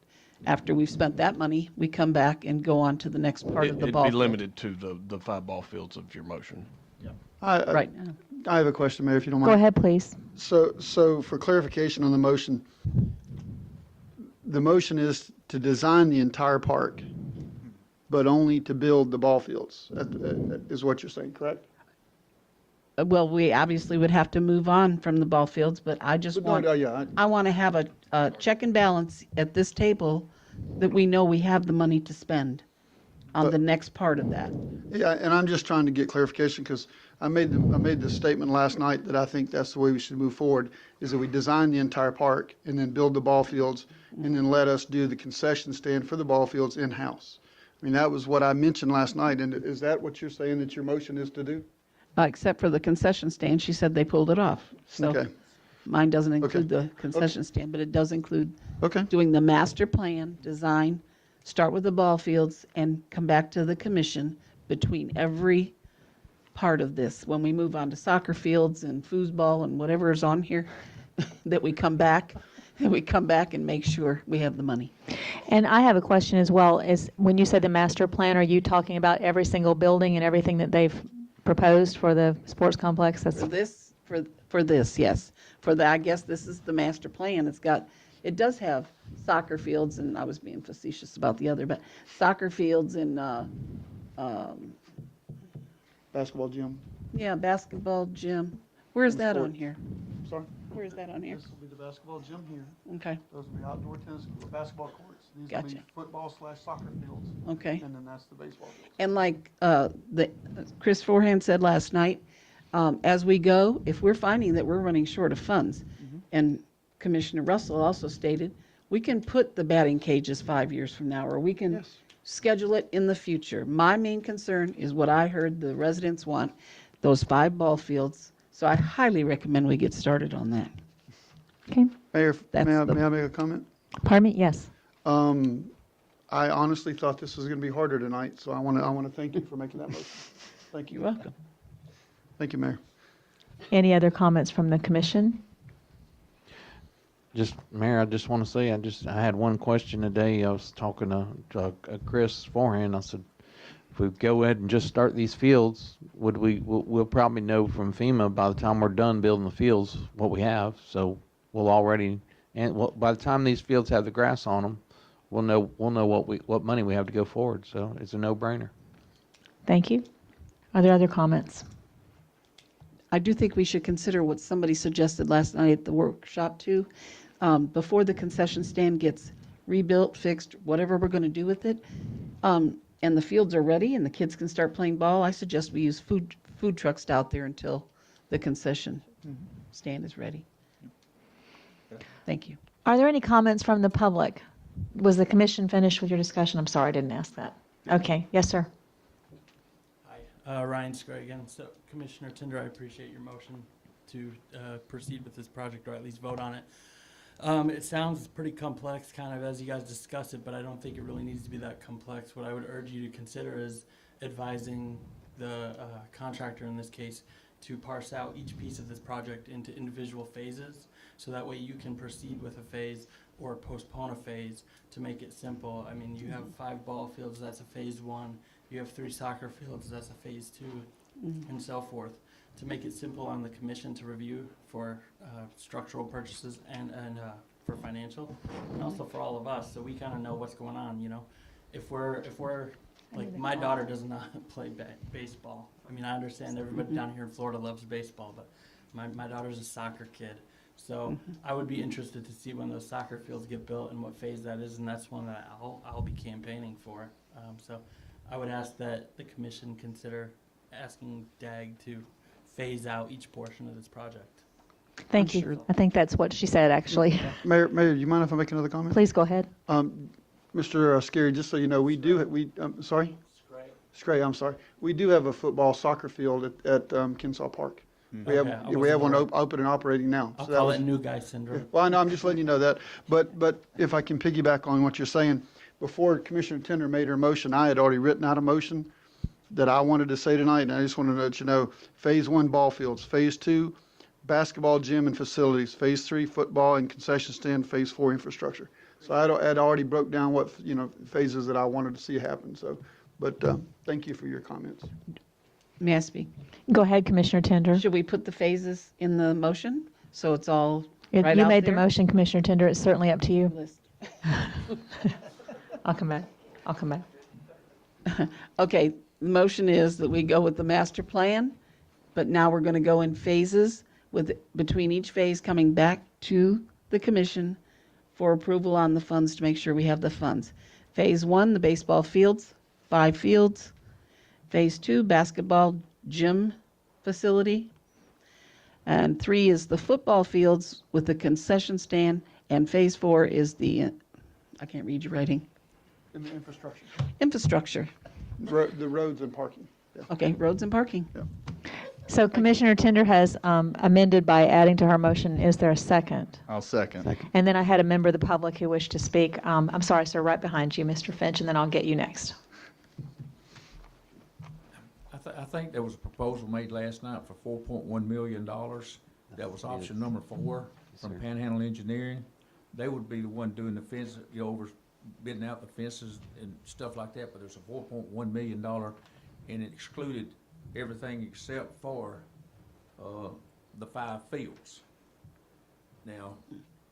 after we've spent that money, we come back and go on to the next part of the ball. It'd be field. limited to the 5 ball fields of your motion. Right. I have a question, Mayor, if you don't mind. Go ahead, please. So for clarification on the motion is to design the entire park, but only to build the ball fields, is what you're saying, correct? Well, we obviously would have to move on from the ball fields, but I just want, I want to have a check and balance at this table that we know we have the money to spend. on the next part of that. Yeah, and I'm just trying to get clarification because I made the statement last night that I think that's the way we should move forward, is that we design the entire park and then build the ball fields and then let us do the concession stand for the ball fields in-house. I mean, that was what I mentioned last night, and is that what you're saying that your motion is to do? Except for the concession stand, she said they pulled it off. So Okay. mine doesn't include the concession stand, but it does include Okay. doing the master plan, design, start with the ball fields, and come back to the commission between every part of this. When we move on to soccer fields and foosball and whatever is on here, that we come back and make sure we have the money. And I have a question as well. Is when you said the master plan, are you talking about every single building and everything that they've proposed for the sports complex? For this, yes. I guess this is the master plan. It does have soccer fields, and I was being facetious about the other, but soccer fields and, Basketball gym. yeah, basketball gym. Where's that on Sports. here? Sorry? Where is that on here? This will be the basketball gym here. Okay, Those will be outdoor tennis, basketball courts. These will Gotcha. be football/soccer fields. okay. And then that's the baseball field. And like Chris Forehand said last night, as we go, if we're finding that we're running short of funds, and Commissioner Russell also stated, we can put the batting cages 5 years from now, or we can Yes. schedule it in the future. My main concern is what I heard the residents want, those 5 ball fields. So I highly recommend we get started on that. Okay. Mayor, That's may I the- make a comment? Pardon me? Yes. I honestly thought this was going to be harder tonight, so I want to thank you for making that motion. Thank you. You're welcome. Thank you, Mayor. Any other comments from the commission? Just, Mayor, I just want to say, I had one question today. I was talking to Chris Forehand. I said, if we go ahead and just start these fields, we'll probably know from FEMA by the time we're done building the fields what we have. So we'll already, by the time these fields have the grass on them, we'll know what money we have to go forward. So it's a no-brainer. Thank you. Are there other comments? I do think we should consider what somebody suggested last night at the workshop too. Before the concession stand gets rebuilt, fixed, whatever we're going to do with it, and the fields are ready and the kids can start playing ball, I suggest we use food trucks out there until the concession stand is ready. Thank you. Are there any comments from the public? Was the commission finished with your discussion? I'm sorry, I didn't ask that. Okay. Yes, sir. Hi, Ryan Scray again. So Commissioner Tinder, I appreciate your motion to proceed with this project, or at least vote on it. It sounds pretty complex kind of as you guys discuss it, but I don't think it really needs to be that complex. What I would urge you to consider is advising the contractor in this case to parse out each piece of this project into individual phases, so that way you can proceed with a phase or postpone a phase to make it simple. I mean, you have 5 ball fields, that's a phase 1. You have 3 soccer fields, that's a phase 2, and so forth. To make it simple on the commission to review for structural purchases and for financial, and also for all of us, so we kind of know what's going on. You know, if we're like, my daughter does not play baseball. I mean, I understand everybody down here in Florida loves baseball, but my daughter's a soccer kid. So I would be interested to see when those soccer fields get built and what phase that is, and that's one that I'll be campaigning for. So I would ask that the commission consider asking DAG to phase out each portion of this project. Thank you. sure. I think that's what she said, actually. Mayor, do you mind if I make another comment? Please go ahead. Mr. Scary, just so you know, sorry? Scray, I'm sorry. We do have a football soccer field at Kensaw Park. We Okay, I have wasn't one aware. open and operating now. I'll So that call was- it new guy syndrome. Well, I know, I'm just letting you know that. But if I can piggyback on what you're saying, before Commissioner Tender made her motion, I had already written out a motion that I wanted to say tonight, and I just wanted to let you know, Phase 1 ball fields, Phase 2 basketball gym and facilities, Phase 3 football and concession stand, Phase 4 infrastructure. So I'd already broke down what, phases that I wanted to see happen, so, but thank you for your comments. May I speak? Go ahead, Commissioner Tender. Should we put the phases in the motion so it's all If right you out made the there? motion, Commissioner Tender. It's certainly up to you. List. I'll come back. Okay, the motion is that we go with the master plan, but now we're going to go in phases between each phase coming back to the commission for approval on the funds to make sure we have the funds. Phase 1, the baseball fields. 5 fields. Phase 2, basketball gym facility. And 3 is the football fields with the concession stand. And phase 4 is the, I can't read your writing, In the infrastructure, infrastructure. the roads and parking. Yeah. Okay, roads and parking. So Commissioner Tender has amended by adding to her motion. Is there a second? I'll second. And then I had a member of the public who wished to speak. I'm sorry, sir, right behind you, Mr. Finch, and then I'll get you next. I think there was a proposal made last night for $4.1 million. That was option number 4 from Panhandle Engineering. They would be the one doing the fence, over bidding out the fences and stuff like that, but there's a $4.1 million, and it excluded everything except for the 5 fields. Now,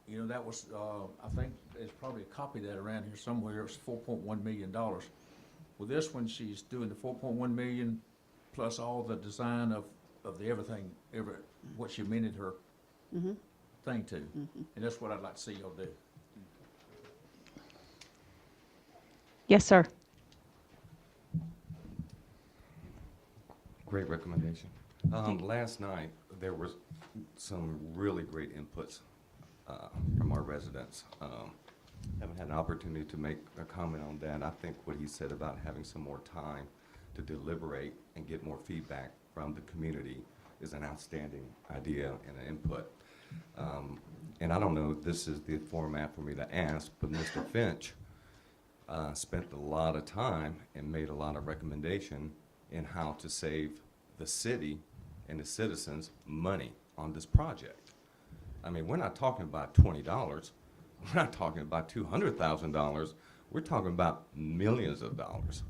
that was, I think there's probably a copy of that around here somewhere. It was $4.1 million. Well, this one, she's doing the $4.1 million plus all the design of the everything, what she amended her thing to. And that's what I'd like to see y'all do. Yes, sir. Great recommendation. Last night, there was some really great inputs from our residents. Haven't had an opportunity to make a comment on that. I think what he said about having some more time to deliberate and get more feedback from the community is an outstanding idea and an input. And I don't know if this is the format for me to ask, but Mr. Finch spent a lot of time and made a lot of recommendation in how to save the city and the citizens money on this project. I mean, we're not talking about $20. We're not talking about $200,000. We're talking about millions of dollars.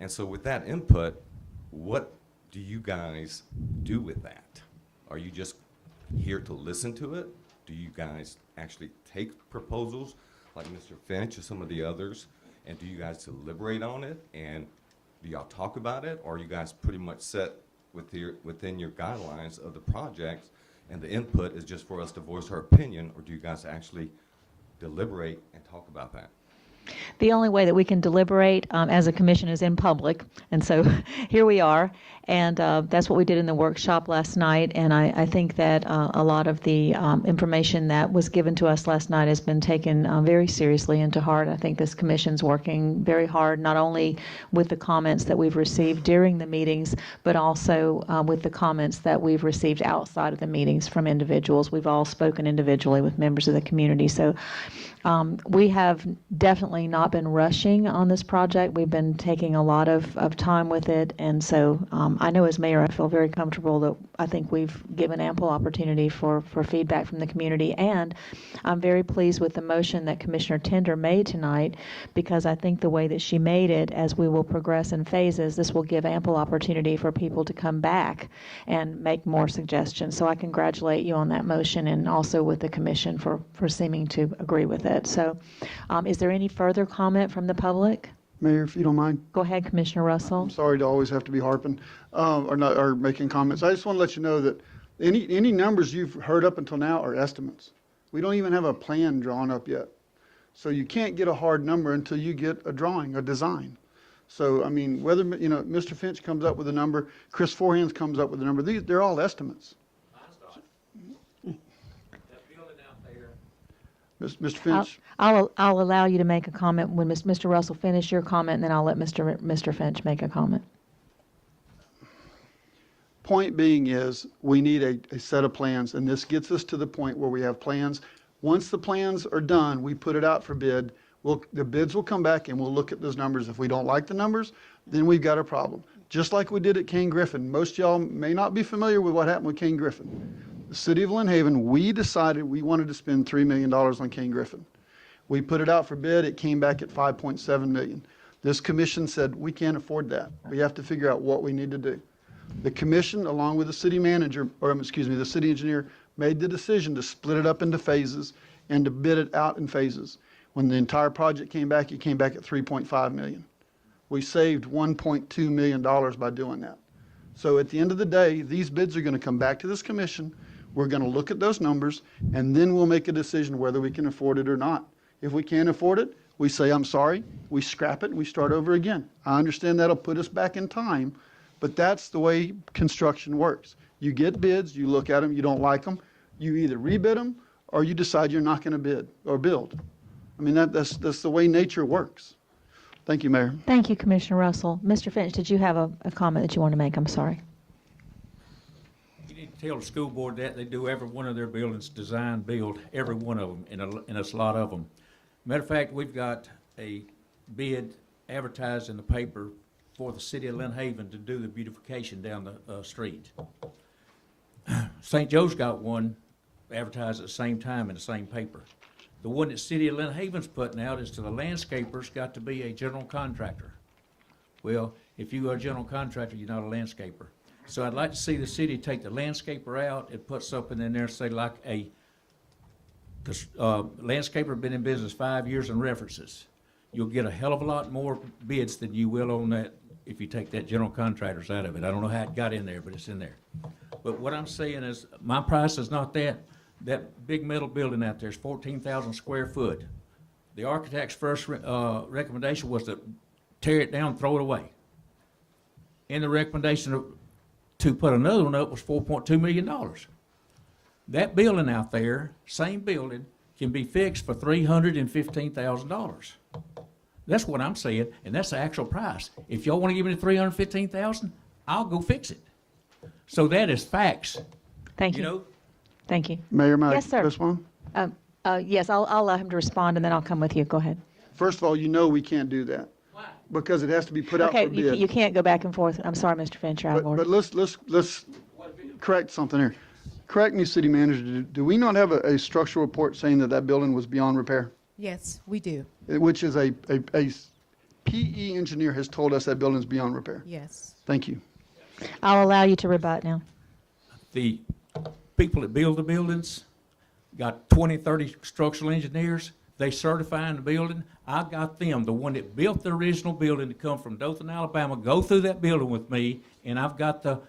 And so with that input, what do you guys do with that? Are you just here to listen to it? Do you guys actually take proposals like Mr. Finch or some of the others, and do you guys deliberate on it? And do y'all talk about it, or are you guys pretty much set within your guidelines of the project, and the input is just for us to voice our opinion, or do you guys actually deliberate and talk about that? The only way that we can deliberate as a commission is in public, and so here we are, and that's what we did in the workshop last night, and I think that a lot of the information that was given to us last night has been taken very seriously into heart. I think this commission's working very hard, not only with the comments that we've received during the meetings, but also with the comments that we've received outside of the meetings from individuals. We've all spoken individually with members of the community, so we have definitely not been rushing on this project. We've been taking a lot of time with it, and so I know as mayor I feel very comfortable that I think we've given ample opportunity for feedback from the community, and I'm very pleased with the motion that Commissioner Tender made tonight, because I think the way that she made it, as we will progress in phases, this will give ample opportunity for people to come back and make more suggestions. So I congratulate you on that motion, and also with the commission for seeming to agree with it. So is there any further comment from the public? Mayor, if you don't mind. Go ahead, Commissioner Russell. I'm sorry to always have to be harping or making comments. I just want to let you know that any numbers you've heard up until now are estimates. We don't even have a plan drawn up yet. So you can't get a hard number until you get a drawing, a design. So, I mean, whether, Mr. Finch comes up with a number, Chris Forehands comes up with a number, they're all estimates. Mr. Finch? I'll allow you to make a comment when Mr. Russell finish your comment, and then I'll let Mr. Finch make a comment. Point being is, we need a set of plans, and this gets us to the point where we have plans. Once the plans are done, we put it out for bid. The bids will come back, and we'll look at those numbers. If we don't like the numbers, then we've got a problem. Just like we did at Kane Griffin. Most of y'all may not be familiar with what happened with Kane Griffin. The city of Lynn Haven, we decided we wanted to spend $3 million on Kane Griffin. We put it out for bid. It came back at $5.7 million. This commission said, we can't afford that. We have to figure out what we need to do. The commission, along with the city manager, the city engineer, made the decision to split it up into phases and to bid it out in phases. When the entire project came back, it came back at $3.5 million. We saved $1.2 million by doing that. So at the end of the day, these bids are going to come back to this commission. We're going to look at those numbers, and then we'll make a decision whether we can afford it or not. If we can't afford it, We say, I'm sorry, we scrap it, and we start over again. I understand that'll put us back in time, but that's the way construction works. You get bids, you look at them, you don't like them, you either rebid them or you decide you're not going to bid or build. I mean, that's the way nature works. Thank you, Mayor. Thank you, Commissioner Russell. Mr. Finch, did you have a comment that you want to make? I'm sorry. You need to tell the school board that they do every one of their buildings, design, build, every one of them, and a lot of them. Matter of fact, we've got a bid advertised in the paper for the city of Lynn Haven to do the beautification down the street. St. Joe's got one advertised at the same time in the same paper. The one that city of Lynn Haven's putting out is to the landscapers, got to be a general contractor. Well, if you are a general contractor, you're not a landscaper. So I'd like to see the city take the landscaper out and put something in there, say like a landscaper been in business 5 years and references. You'll get a hell of a lot more bids than you will on that if you take that general contractors out of it. I don't know how it got in there, but it's in there. But what I'm saying is, my price is not that. That big metal building out there is 14,000 square foot. The architect's first recommendation was to tear it down, throw it away. And the recommendation to put another one up was $4.2 million. That building out there, same building, can be fixed for $315,000. That's what I'm saying, and that's the actual price. If y'all want to give me the $315,000, I'll go fix it. So that is facts. Thank you. You know, Thank you. Mayor, may I Yes, sir. respond? Yes, I'll allow him to respond, and then I'll come with you. Go ahead. First of all, you know we can't do that. Why? Because it has to be put out Okay, for bid. you can't go back and forth. I'm sorry, Mr. Finch, you're out of But order. let's correct something here. Correct me, city manager, do we not have a structural report saying that building was beyond repair? Yes, we do. Which is a PE engineer has told us that building's beyond repair. Yes. Thank you. I'll allow you to rebut now. the people that build the buildings got 20, 30 structural engineers. They certifying the building. I got them, the one that built the original building, to come from Dothan, Alabama, go through that building with me, and I've got the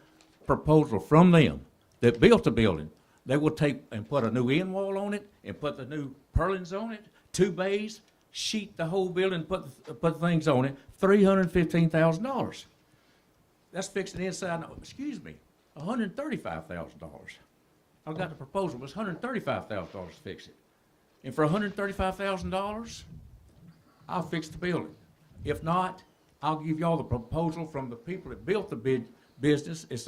proposal from them that built the building. They will take and put a new end wall on it and put the new purlins on it, 2 bays, sheet the whole building, put things on it, $315,000. That's fixing the inside, $135,000. I got the proposal, it was $135,000 to fix it. And for $135,000, I'll fix the building. If not, I'll give y'all the proposal from the people that built the business. It's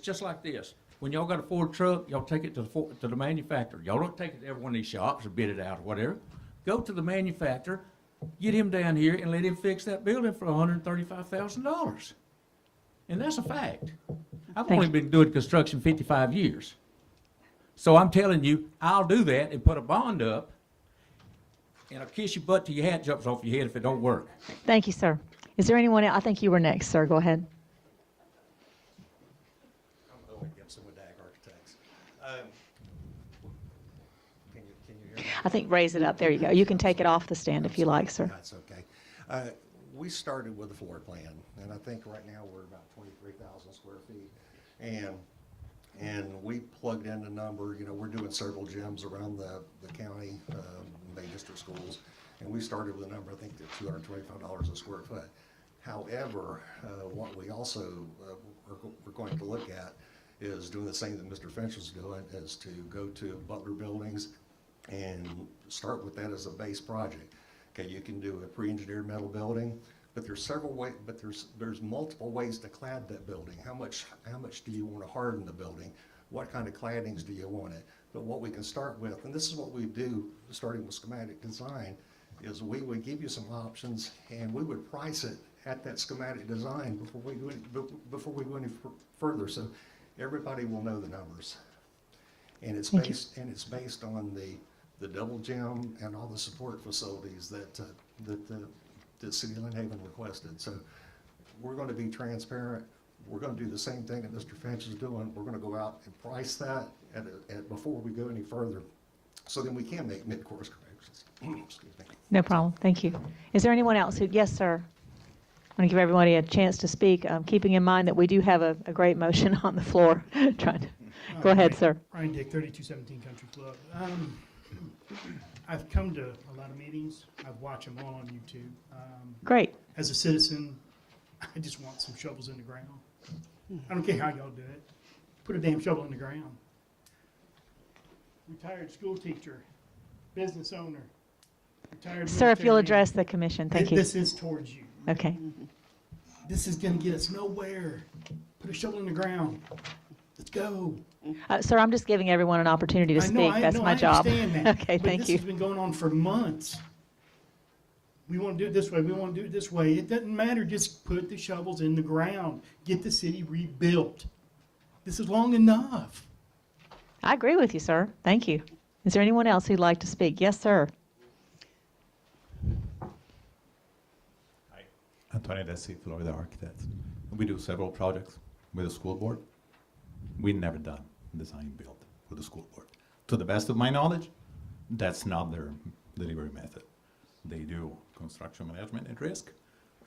just like this. When y'all got a Ford truck, y'all take it to the manufacturer. Y'all don't take it to every one of these shops or bid it out or whatever. Go to the manufacturer, get him down here, and let him fix that building for $135,000. And that's a fact. I've only been doing construction 55 years. So I'm telling you, I'll do that and put a bond up, and I'll kiss your butt till your hat jumps off your head if it don't work. Thank you, sir. Is there anyone else? I think you were next, sir. Go ahead. I'm Owen Gibson with DAG Architects. Can you hear me? I think raise it up. There you go. You can take it off the stand if you like, sir. That's okay. We started with a floor plan, and I think right now we're about 23,000 square feet. And we plugged in the number, we're doing several gyms around the county, Bay District schools, and we started with a number, I think, at $225 a square foot. However, what we also we're going to look at is doing the same that Mr. Finch was doing, is to go to Butler buildings and start with that as a base project. Okay, you can do a pre-engineered metal building, but there's several ways. But there's multiple ways to clad that building. How much do you want to harden the building? What kind of claddings do you want it? But what we can start with, and this is what we do, starting with schematic design, is we would give you some options, and we would price it at that schematic design before we go any further. So everybody will know the numbers, and it's based on the double gym and all the support facilities that the City of Lynn Haven requested. So we're going to be transparent. We're going to do the same thing that Mr. Finch is doing. We're going to go out and price that before we go any further, so then we can make mid-course corrections. Excuse me. No problem. Thank you. Is there anyone else? Yes, sir. I want to give everybody a chance to speak, keeping in mind that we do have a great motion on the floor. Go ahead, sir. Ryan Dick, 3217 Country Club. I've come to a lot of meetings. I've watched them all on YouTube. Great. As a citizen, I just want some shovels in the ground. I don't care how y'all do it. Put a damn shovel in the ground. Retired school teacher, business owner, retired Sir, if you'll military man. address the commission, thank you. This is towards you. Okay. This is gonna get us nowhere. Put a shovel in the ground. Let's go. Sir, I'm just giving everyone an opportunity to speak. That's my job. I understand that. Okay, but thank you. This has been going on for months. We want to do it this way. We want to do it this way. It doesn't matter. Just put the shovels in the ground. Get the city rebuilt. This is long enough. I agree with you, sir. Thank you. Is there anyone else who'd like to speak? Yes, sir. Antonio Desi, Florida Architects. We do several projects with the school board. We never done design build with the school board. To the best of my knowledge, that's not their delivery method. They do construction management at risk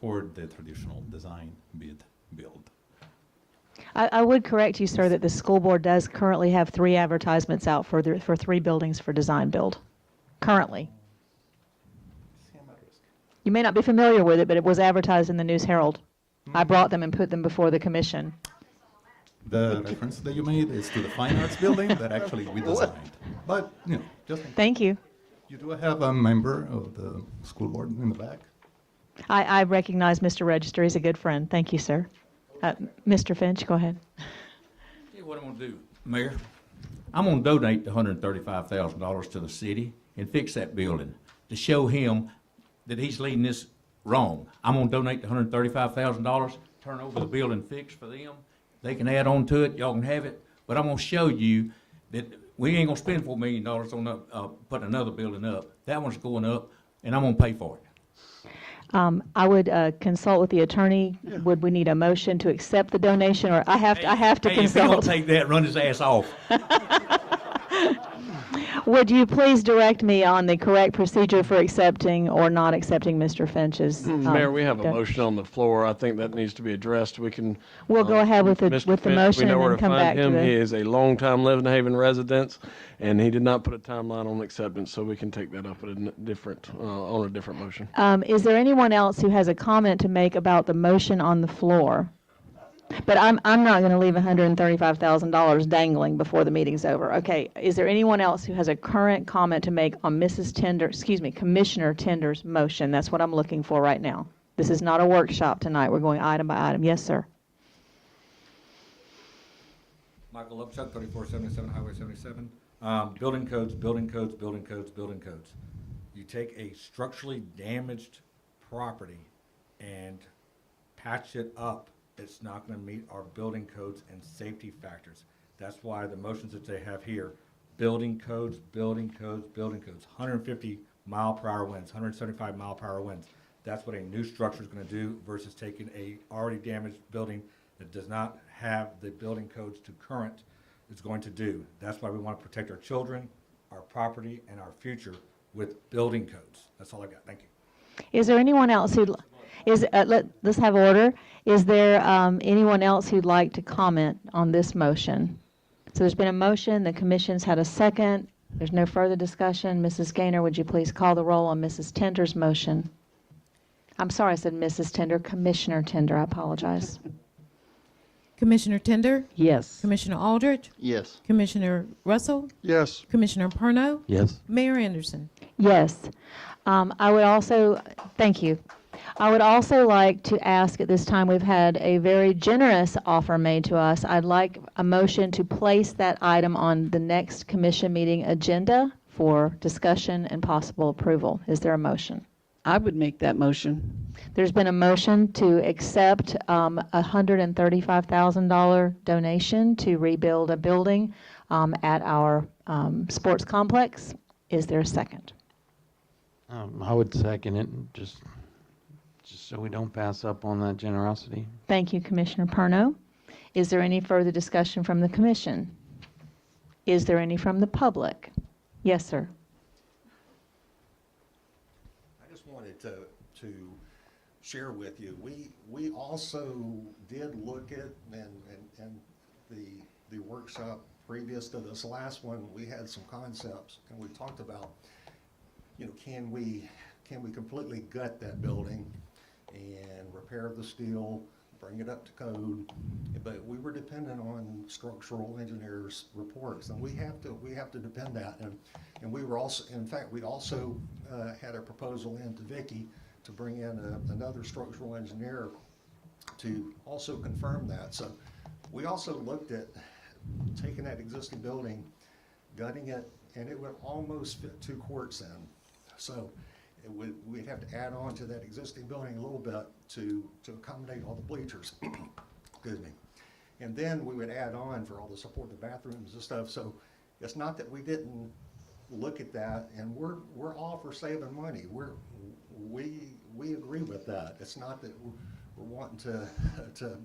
or the traditional design bid build. I would correct you, sir, that the school board does currently have 3 advertisements out for 3 buildings for design build. Currently. You may not be familiar with it, but it was advertised in the News Herald. I brought them and put them before the commission. The reference that you made is to the Fine Arts building that actually we designed. But, you know, just Thank you. you do have a member of the school board in the back. I recognize Mr. Register. He's a good friend. Thank you, sir. Mr. Finch, go ahead. Hey, what I'm gonna do, Mayor, I'm gonna donate the $135,000 to the city and fix that building to show him that he's leading this wrong. I'm gonna donate the $135,000, turn over the building fixed for them. They can add on to it, y'all can have it, but I'm gonna show you that we ain't gonna spend $4 million on putting another building up. That one's going up, and I'm gonna pay for it. I would consult with the attorney. Would we need a motion to accept the donation, or I have to Hey, if he don't consult? take that, run his ass off. Would you please direct me on the correct procedure for accepting or not accepting Mr. Finch's? Mayor, we have a motion on the floor. I think that needs to be addressed. We can. We'll go ahead with the Mr. with the Finch, motion we know and where then to come find back to him. the. He is a longtime Living Haven resident, and he did not put a timeline on acceptance, so we can take that up at a different on a different motion. Is there anyone else who has a comment to make about the motion on the floor? But I'm not going to leave $135,000 dangling before the meeting's over. Okay. Is there anyone else who has a current comment to make on Commissioner Tender's motion? That's what I'm looking for right now. This is not a workshop tonight. We're going item by item. Yes, sir. Michael Lupchuck, 3477 Highway 77. Building codes, building codes, building codes, building codes. You take a structurally damaged property and patch it up, it's not going to meet our building codes and safety factors. That's why the motions that they have here, building codes, building codes, building codes, 150 mile per hour winds, 175 mile per hour winds. That's what a new structure is going to do versus taking a already damaged building that does not have the building codes to current is going to do. That's why we want to protect our children, our property, and our future with building codes. That's all I got. Thank you. Is there anyone else let's have order. Is there anyone else who'd like to comment on this motion? So there's been a motion. The commission's had a second. There's no further discussion. Mrs. Gaynor, would you please call the roll on Mrs. Tender's motion? I'm sorry, I said Mrs. Tender. Commissioner Tender. I apologize. Commissioner Tender? Yes. Commissioner Aldrich? Yes. Commissioner Russell? Yes. Commissioner Perno? Yes. Mayor Anderson? Yes. I would also, thank you. I would also like to ask at this time, we've had a very generous offer made to us. I'd like a motion to place that item on the next commission meeting agenda for discussion and possible approval. Is there a motion? I would make that motion. There's been a motion to accept a $135,000 donation to rebuild a building at our sports complex. Is there a second? I would second it, just so we don't pass up on that generosity. Thank you, Commissioner Perno. Is there any further discussion from the commission? Is there any from the public? Yes, sir. I just wanted to share with you, we also did look at, and the workshop previous to this last one, we had some concepts, and we talked about can we completely gut that building and repair the steel, bring it up to code? But we were dependent on structural engineers' reports, and we have to depend that. And we were also, in fact, we also had a proposal in to Vicky to bring in another structural engineer to also confirm that. So we also looked at taking that existing building, gutting it, and it would almost fit 2 courts in. So we'd have to add on to that existing building a little bit to accommodate all the bleachers. Excuse me. And then we would add on for all the supportive bathrooms and stuff. So it's not that we didn't look at that, and we're all for saving money. We agree with that. It's not that we're wanting to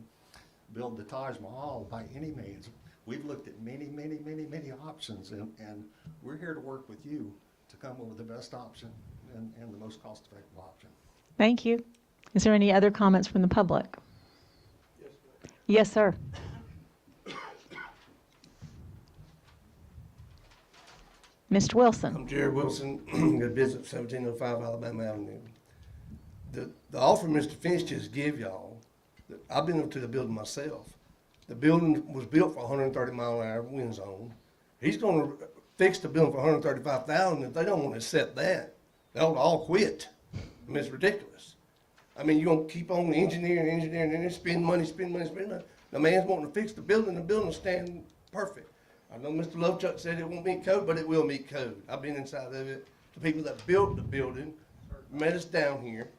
build the Taj Mahal by any means. We've looked at many options, and we're here to work with you to come up with the best option and the most cost-effective option. Thank you. Is there any other comments from the public? Yes, sir. Mr. Wilson. I'm Jerry Wilson, good business, 1705 Alabama Avenue. The offer Mr. Finch just gave y'all, I've been up to the building myself. The building was built for 130 mile an hour wind zone. He's gonna fix the building for 135,000. If they don't want to accept that, they'll all quit. I mean, it's ridiculous. I mean, you're gonna keep on engineering, and then spend money. The man's wanting to fix the building's standing perfect. I know Mr. Lovechuck said it won't meet code, but it will meet code. I've been inside of it. The people that built the building met us down here,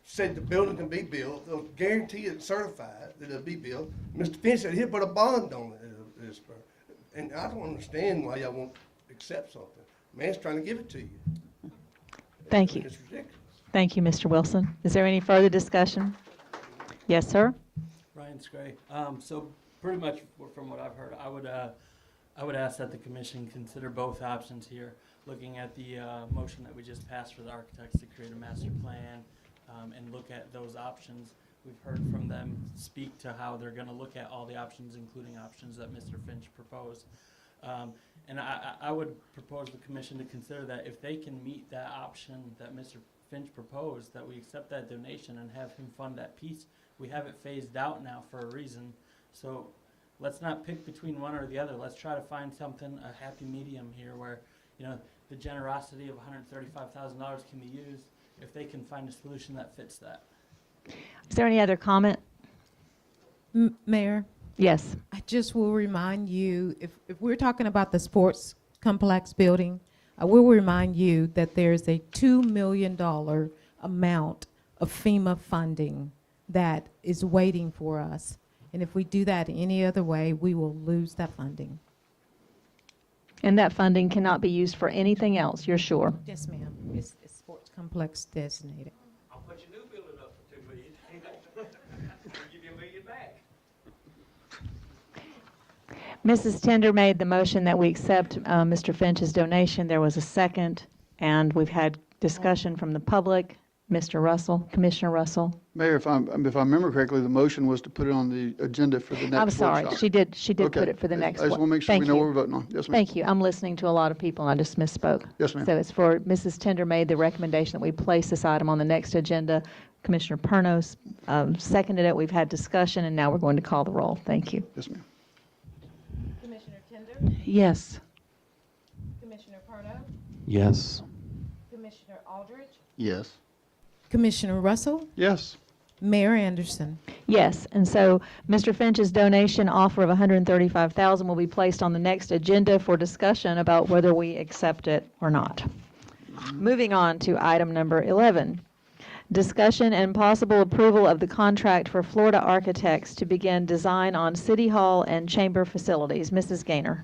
said the building can be built. They'll guarantee it certified that it'll be built. Mr. Finch said he'll put a bond on it. And I don't understand why y'all won't accept something. Man's trying to give it to you. Thank you. It's ridiculous. Thank you, Mr. Wilson. Is there any further discussion? Yes, sir. Ryan Scray. So pretty much from what I've heard, I would ask that the commission consider both options here, looking at the motion that we just passed for the architects to create a master plan and look at those options. We've heard from them speak to how they're going to look at all the options, including options that Mr. Finch proposed. And I would propose the commission to consider that if they can meet that option that Mr. Finch proposed, that we accept that donation and have him fund that piece. We have it phased out now for a reason. So let's not pick between one or the other. Let's try to find something, a happy medium here where, the generosity of $135,000 can be used if they can find a solution that fits that. Is there any other comment? Mayor? Yes. I just will remind you, if we're talking about the sports complex building, I will remind you that there's a $2 million amount of FEMA funding that is waiting for us. And if we do that any other way, we will lose that funding. And that funding cannot be used for anything else, you're sure? Yes, ma'am. It's sports complex designated. I'll put your new building up for $2 million. We'll give you $1 million back. Mrs. Tender made the motion that we accept Mr. Finch's donation. There was a second, and we've had discussion from the public. Mr. Russell, Commissioner Russell. Mayor, if I remember correctly, the motion was to put it on the agenda for the next I'm sorry, workshop. she did Okay. put it for the next I just one. want to make sure Thank we know you. what we're voting on. Yes, ma'am. Thank you. I'm listening to a lot of people, and I just misspoke. Yes, ma'am. So it's for, Mrs. Tender made the recommendation that we place this item on the next agenda. Commissioner Pernos seconded it. We've had discussion, and now we're going to call the roll. Thank you. Yes, ma'am. Commissioner Tender? Yes. Commissioner Parno? Yes. Commissioner Aldridge? Yes. Commissioner Russell? Yes. Mayor Anderson? Yes, and so Mr. Finch's donation offer of $135,000 will be placed on the next agenda for discussion about whether we accept it or not. Moving on to item number 11. Discussion and possible approval of the contract for Florida Architects to begin design on City Hall and Chamber facilities. Mrs. Gaynor.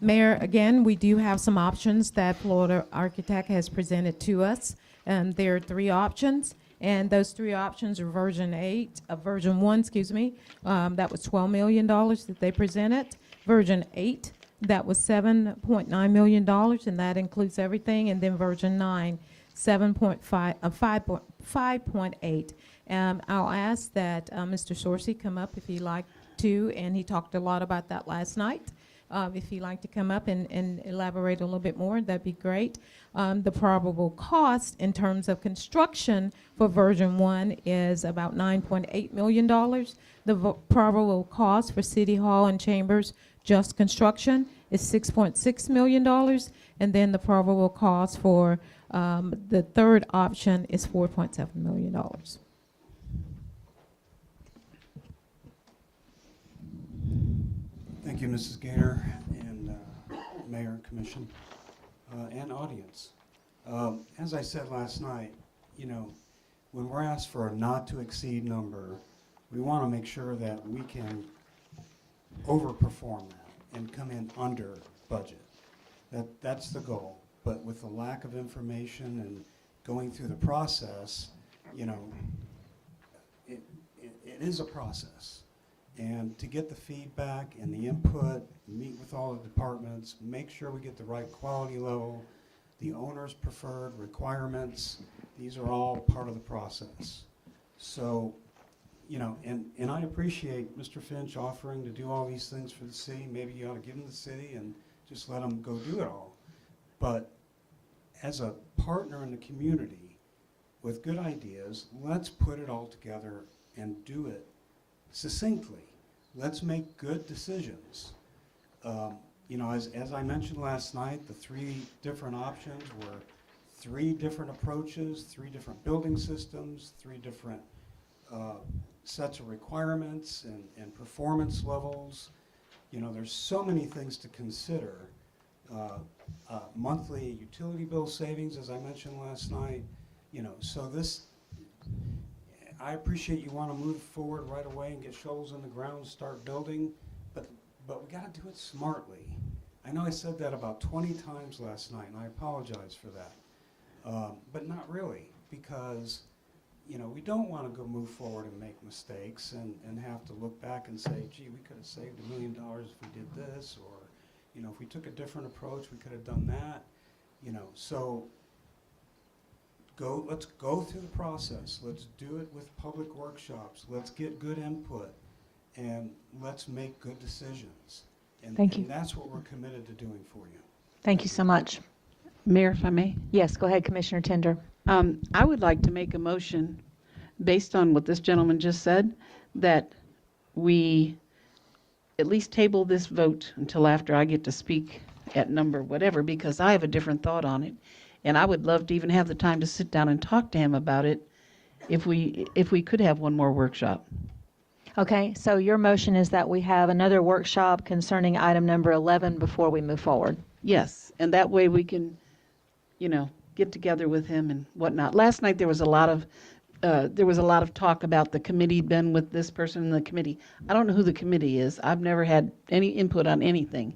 Mayor, again, we do have some options that Florida Architect has presented to us. There are 3 options, and those 3 options are version 1, that was $12 million that they presented. Version 8, that was $7.9 million, and that includes everything. And then version 9, 5.8. I'll ask that Mr. Sorcy come up if he'd like to, and he talked a lot about that last night. If you'd like to come up and elaborate a little bit more, that'd be great. The probable cost in terms of construction for version 1 is about $9.8 million. The probable cost for City Hall and Chambers, just construction, is $6.6 million. And then the probable cost for the third option is $4.7 million. Thank you, Mrs. Gaynor, and Mayor and Commission, and audience. As I said last night, you know, when we're asked for a not-to-exceed number, we want to make sure that we can overperform that and come in under budget. That's the goal. But with the lack of information and going through the process, you know, it is a process. And to get the feedback and the input, meet with all the departments, make sure we get the right quality level, the owner's preferred requirements, these are all part of the process. So, you know, and I appreciate Mr. Finch offering to do all these things for the city. Maybe you ought to give them the city and just let them go do it all. But as a partner in the community with good ideas, let's put it all together and do it succinctly. Let's make good decisions. You know, as I mentioned last night, the 3 different options were 3 different approaches, 3 different building systems, 3 different sets of requirements and performance levels. You know, there's so many things to consider. Monthly utility bill savings, as I mentioned last night. You know, so this, I appreciate you want to move forward right away and get shovels in the ground and start building, but we got to do it smartly. I know I said that about 20 times last night, and I apologize for that. But not really, because, you know, we don't want to go move forward and make mistakes and have to look back and say, gee, we could have saved $1 million if we did this, or, you know, if we took a different approach, we could have done that. You know, so let's go through the process. Let's do it with public workshops. Let's get good input, and let's make good decisions. And, Thank you. And that's what we're committed to doing for you. Thank you so much. Mayor, if I may? Yes, go ahead, Commissioner Tender. I would like to make a motion, based on what this gentleman just said, that we at least table this vote until after I get to speak at number whatever, because I have a different thought on it. And I would love to even have the time to sit down and talk to him about it if we could have one more workshop. Okay, so your motion is that we have another workshop concerning item number 11 before we move forward. Yes, and that way we can, you know, get together with him and whatnot. Last night there was a lot of talk about the committee been with this person in the committee. I don't know who the committee is. I've never had any input on anything,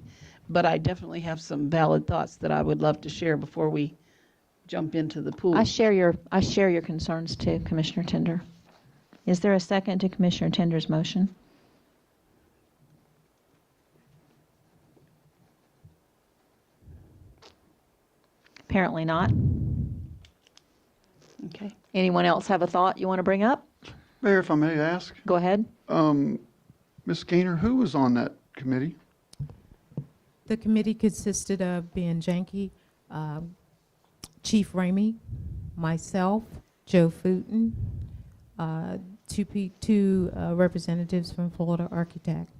but I definitely have some valid thoughts that I would love to share before we jump into the pool. I share your concerns too, Commissioner Tender. Is there a second to Commissioner Tender's motion? Apparently not. Okay. Anyone else have a thought you want to bring up? Mayor, if I may ask, Go ahead. Ms. Gaynor, who was on that committee? The committee consisted of Ben Janke, Chief Ramey, myself, Joe Footen, two representatives from Florida Architect.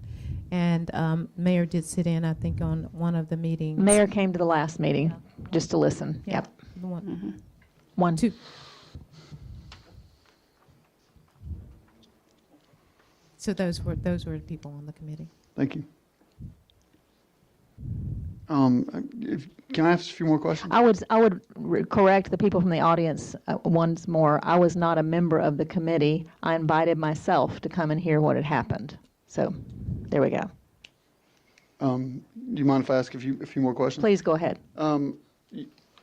And Mayor did sit in, I think, on one of the meetings. Mayor came to the last meeting just to listen. Yeah. Yep. The one. Mm-hmm. One. Two. So those were the people on the committee. Thank you. Can I ask a few more questions? I would correct the people from the audience once more. I was not a member of the committee. I invited myself to come and hear what had happened. So there we go. Do you mind if I ask a few more questions? Please go ahead.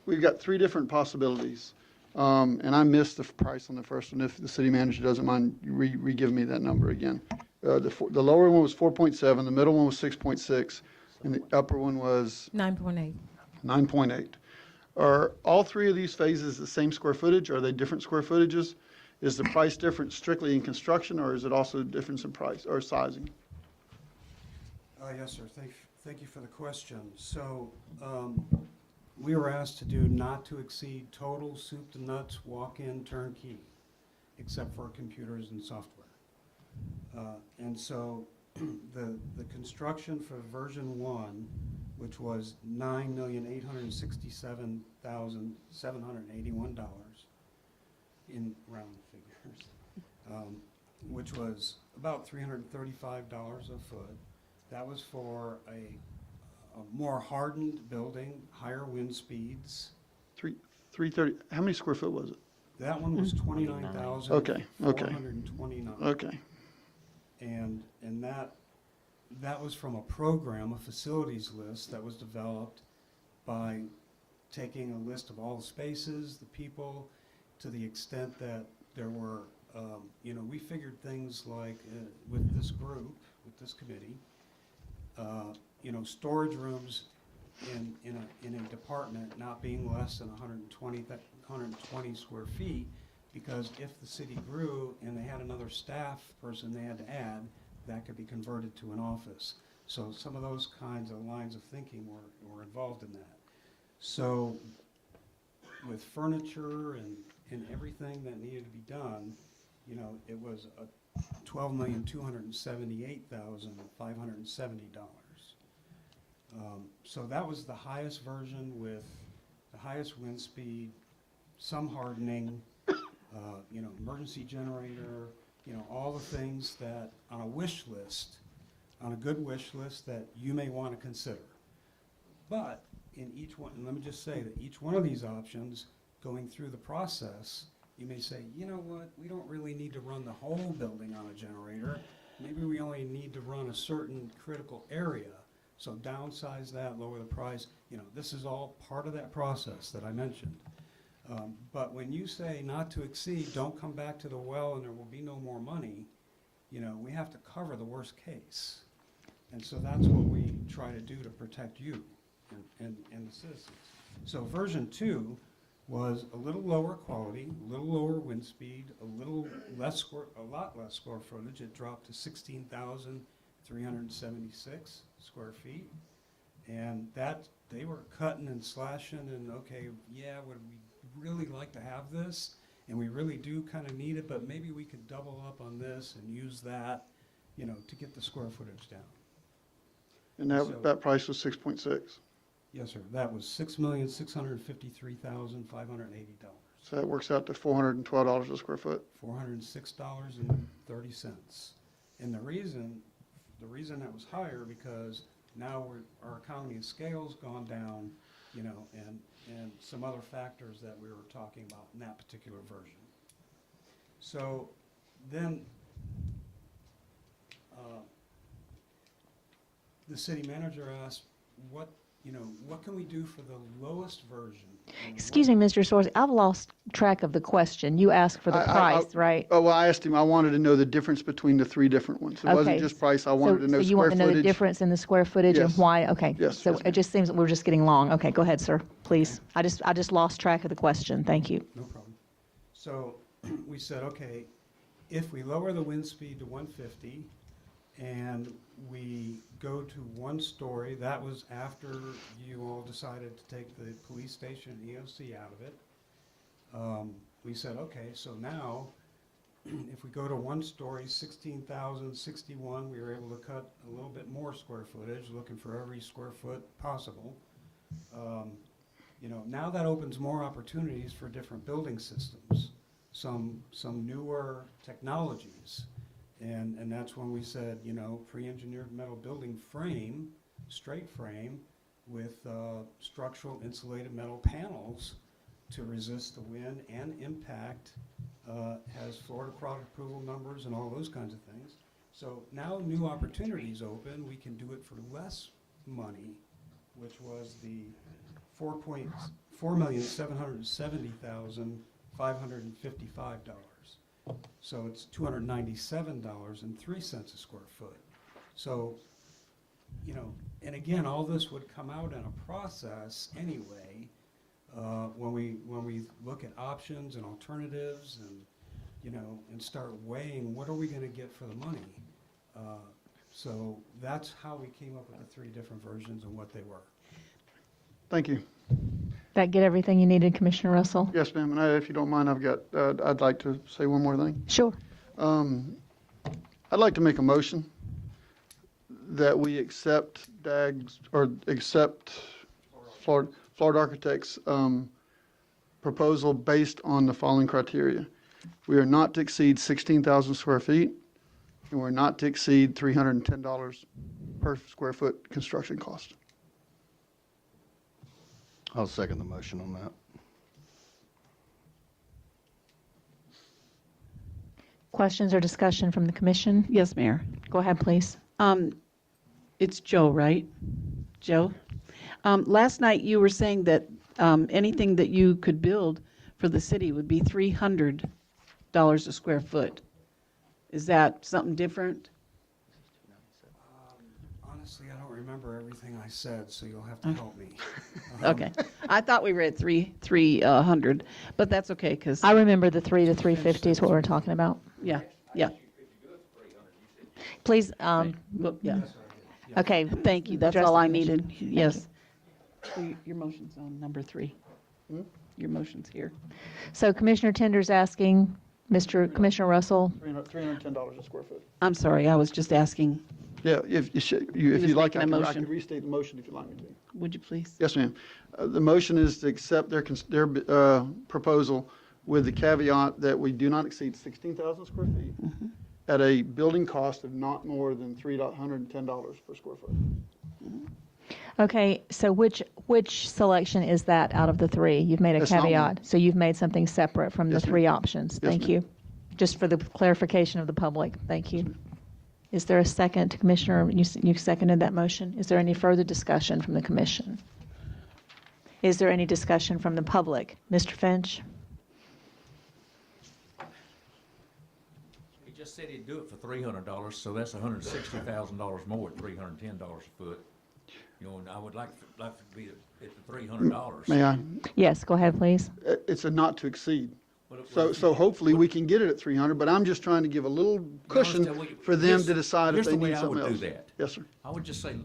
We've got 3 different possibilities, and I missed the price on the first one. If the city manager doesn't mind, re-giving me that number again. The lower one was 4.7, the middle one was 6.6, and the upper one was 9.8. 9.8. Are all 3 of these phases the same square footage? Are they different square footages? Is the price different strictly in construction, or is it also a difference in price or sizing? Yes, sir. Thank you for the question. So, we were asked to do not to exceed total soup to nuts walk-in turnkey, except for computers and software. And so the construction for version 1, which was $9,867,781 in round figures, which was about $335 a foot. That was for a more hardened building, higher wind speeds. 330, how many square foot was it? That one was 29,429. Okay. And that was from a program, a facilities list that was developed by taking a list of all the spaces, the people, to the extent that there were, we figured things like with this group, with this committee, storage rooms in a department not being less than 120 square feet, because if the city grew and they had another staff person they had to add, that could be converted to an office. So some of those kinds of lines of thinking were involved in that. So with furniture and everything that needed to be done, it was $12,278,570. So that was the highest version with the highest wind speed, some hardening, emergency generator, all the things that on a wish list, on a good wish list that you may want to consider. But in each one, and let me just say that each one of these options, going through the process, you may say, you know what, we don't really need to run the whole building on a generator. Maybe we only need to run a certain critical area. So downsize that, lower the price. This is all part of that process that I mentioned. But when you say not to exceed, don't come back to the well and there will be no more money, we have to cover the worst case. And so that's what we try to do to protect you and the citizens. So version 2 was a little lower quality, a little lower wind speed, a lot less square footage. It dropped to 16,376 square feet. And that, they were cutting and slashing and, okay, yeah, would we really like to have this? And we really do kind of need it, but maybe we could double up on this and use that, to get the square footage down. And that price was 6.6. Yes, sir. That was $6,653,580. So that works out to $412 a square foot. $406.30. And the reason that was higher because now our economy of scale's gone down, and some other factors that we were talking about in that particular version. So then the city manager asked, what can we do for the lowest version? Excuse me, Mr. Soares, I've lost track of the question. You asked for the price, right? Oh, well, I asked him, I wanted to know the difference between the three different ones. It wasn't just price, I wanted to know So you square want to know the footage. difference in the square footage and Yes. why? Okay. Yes, So yes, it just seems that we're just getting long. Okay, go ahead, sir, please. I just lost track of the question. Thank you. No problem. So we said, okay, if we lower the wind speed to 150 and we go to 1 story, that was after you all decided to take the police station and EOC out of it. We said, okay, so now if we go to 1 story, 16,061, we were able to cut a little bit more square footage, looking for every square foot possible. Now that opens more opportunities for different building systems, some newer technologies. And that's when we said, pre-engineered metal building frame, straight frame, with structural insulated metal panels to resist the wind and impact, has Florida product approval numbers and all those kinds of things. So now new opportunities open. We can do it for less money, which was the $4,770,555. So it's $297.03 a square foot. So, and again, all this would come out in a process anyway, when we look at options and alternatives and, and start weighing what are we going to get for the money. So that's how we came up with the 3 different versions and what they were. Thank you. That get everything you needed, Commissioner Russell? Yes, ma'am, and if you don't mind, I'd like to say one more thing. Sure. I'd like to make a motion that we accept Florida Architects' proposal based on the following criteria. We are not to exceed 16,000 square feet, and we're not to exceed $310 per square foot construction cost. I'll second the motion on that. Questions or discussion from the commission? Yes, Mayor. Go ahead, please. It's Joe, right? Joe? Last night you were saying that anything that you could build for the city would be $300 a square foot. Is that something different? Honestly, I don't remember everything I said, so you'll have to help me. Okay. I thought we were at 300, but that's okay, because, I remember the 3 to 350 is what we're talking about. yeah, yeah. Please, Well, yeah. okay. Thank you. That's Address all the I commission. needed. Yes. So your motion's on number 3. Your motion's here. So Commissioner Tender's asking, Commissioner Russell, $310 a square foot. I'm sorry, I was just asking, Yeah, if was you'd like, making a I motion. can restate the motion if you'd like me to. would you please? Yes, ma'am. The motion is to accept their proposal with the caveat that we do not exceed 16,000 square feet at a building cost of not more than $310 per square foot. okay, so which selection is that out of the 3? You've made a That's not caveat, one. so you've made something separate from the Yes, ma'am. 3 options. Yes, Thank ma'am. you. Just for the clarification of the public, thank you. Is there a second, Commissioner? You seconded that motion. Is there any further discussion from the commission? Is there any discussion from the public? Mr. Finch? He just said he'd do it for $300, so that's $160,000 more at $310 a foot. You know, and I would like to be at the $300. May I? Yes, go ahead, please. It's a not to exceed. Well, So hopefully we can get it at 300, but I'm just trying to give a little cushion for them to decide if Here's they the way need I something would else. do that. Yes, sir. I would just say,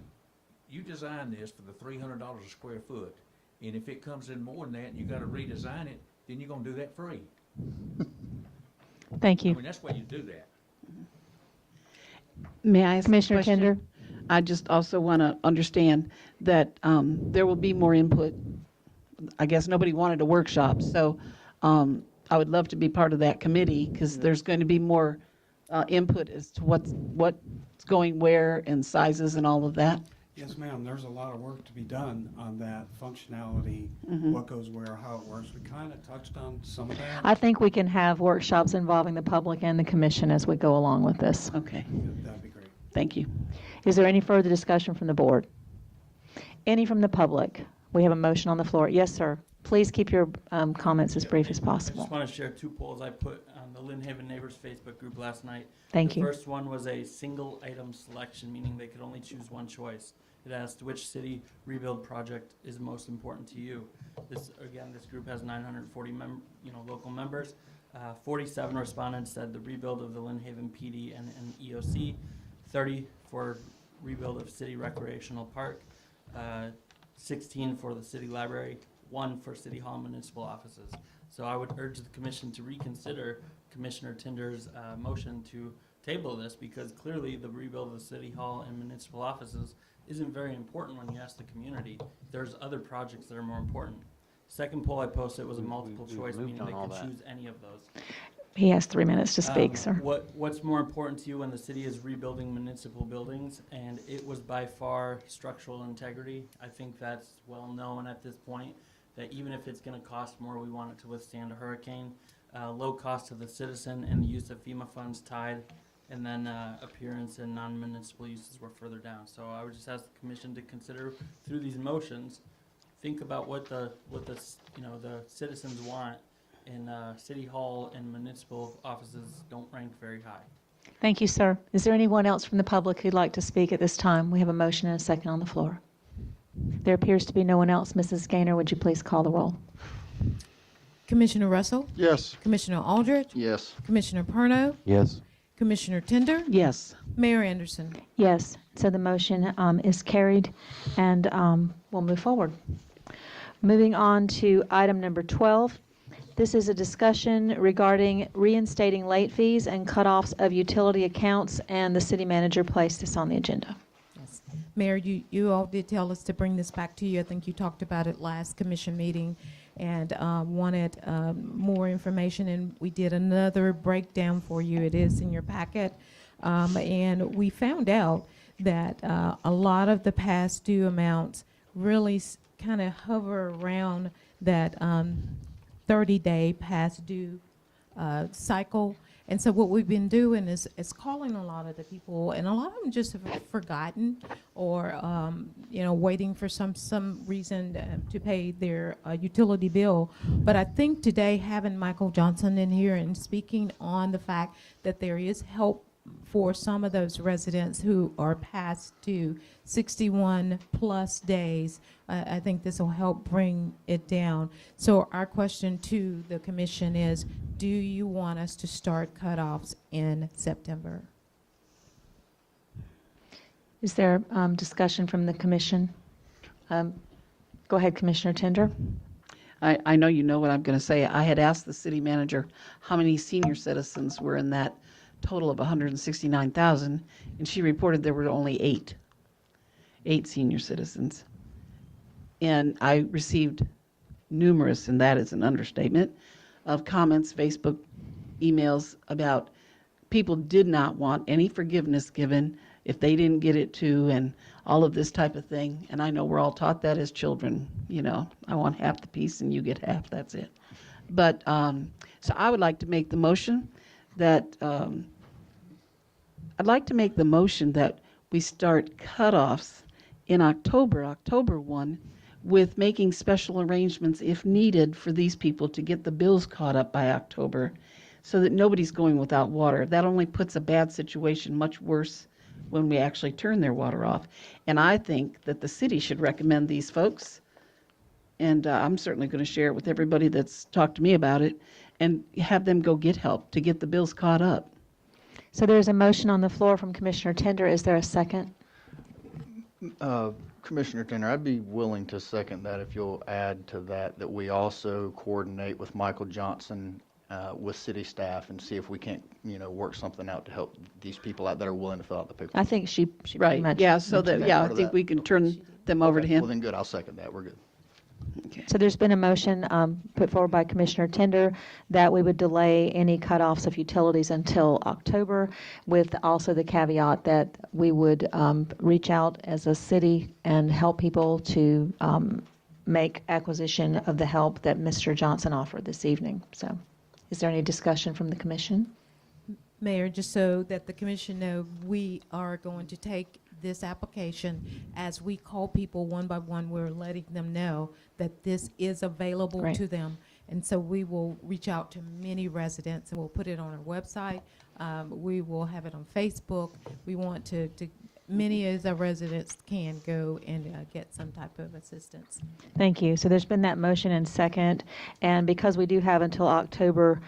you design this for the $300 a square foot, and if it comes in more than that and you gotta redesign it, then you're gonna do that free. Thank I you. mean, that's the way you do that. May I ask a Commissioner question? Tender? I just also want to understand that there will be more input. I guess nobody wanted a workshop, so I would love to be part of that committee, because there's going to be more input as to what's going where and sizes and all of that. Yes, ma'am, there's a lot of work to be done on that functionality, what goes where, how it works. We kind of touched on some of that. I think we can have workshops involving the public and the commission as we go along with this. Okay, That'd be great. thank you. Is there any further discussion from the board? Any from the public? We have a motion on the floor. Yes, sir. Please keep your comments as brief as I possible. just want to share 2 polls I put on the Lynn Haven Neighbors Facebook group last night. Thank you. The first one was a single item selection, meaning they could only choose one choice. It asked which city rebuild project is most important to you. This group has 940 local members. 47 respondents said the rebuild of the Lynn Haven PD and EOC. 30 for rebuild of city recreational park. 16 for the city library. 1 for city hall and municipal offices. So I would urge the commission to reconsider Commissioner Tinder's motion to table this, because clearly the rebuild of the city hall and municipal offices isn't very important when you ask the community. There's other projects that are more important. Second poll I posted was a multiple choice, moved meaning on they all could that. choose any of those. He has 3 minutes to speak, sir. What's more important to you when the city is rebuilding municipal buildings? And it was by far structural integrity. I think that's well known at this point, that even if it's gonna cost more, we want it to withstand a hurricane. Low cost to the citizen and the use of FEMA funds tied, and then appearance and non-municipal uses were further down. So I would just ask the commission to consider through these motions, think about what the citizens want. And city hall and municipal offices don't rank very high. Thank you, sir. Is there anyone else from the public who'd like to speak at this time? We have a motion and a second on the floor. There appears to be no one else. Mrs. Gaynor, would you please call the roll? Commissioner Russell? Yes. Commissioner Aldridge? Yes. Commissioner Perno? Yes. Commissioner Tender? Yes. Mayor Anderson? Yes, so the motion is carried, and we'll move forward. Moving on to item number 12. This is a discussion regarding reinstating late fees and cutoffs of utility accounts, and the city manager placed this on the agenda. Yes. Mayor, you all did tell us to bring this back to you. I think you talked about it last commission meeting and wanted more information, and we did another breakdown for you. It is in your packet. And we found out that a lot of the past due amounts really kind of hover around that 30-day past due cycle. And so what we've been doing is calling a lot of the people, and a lot of them just have forgotten or, waiting for some reason to pay their utility bill. But I think today having Michael Johnson in here and speaking on the fact that there is help for some of those residents who are past due 61 plus days, I think this will help bring it down. So our question to the commission is, do you want us to start cutoffs in September? Is there discussion from the commission? Go ahead, Commissioner Tender. I know you know what I'm going to say. I had asked the city manager how many senior citizens were in that total of 169,000, and she reported there were only 8 senior citizens. And I received numerous, and that is an understatement, of comments, Facebook, emails about people did not want any forgiveness given if they didn't get it too, and all of this type of thing. And I know we're all taught that as children, I want half the piece and you get half, that's it. But, so I would like to make the motion that, we start cutoffs in October 1, with making special arrangements if needed for these people to get the bills caught up by October, so that nobody's going without water. That only puts a bad situation much worse when we actually turn their water off. And I think that the city should recommend these folks, and I'm certainly going to share it with everybody that's talked to me about it, and have them go get help to get the bills caught up. So there's a motion on the floor from Commissioner Tender. Is there a second? Commissioner Tender, I'd be willing to second that if you'll add to that we also coordinate with Michael Johnson with city staff and see if we can't, work something out to help these people out that are willing to fill out the paperwork. I think she pretty Right, much yeah, so mentioned that, yeah, I part of think that. we can turn them over to Okay, him. Well, then good, I'll second that. We're good. So there's been a motion put forward by Commissioner Tender that we would delay any cutoffs of utilities until October, with also the caveat that we would reach out as a city and help people to make acquisition of the help that Mr. Johnson offered this evening. So is there any discussion from the commission? Mayor, just so that the commission know, we are going to take this application as we call people one by one. We're letting them know that this is available Great. to them. And so we will reach out to many residents, and we'll put it on our website. We will have it on Facebook. We want to many as our residents can go and get some type of assistance. Thank you. So there's been that motion and second, and because we do have until October,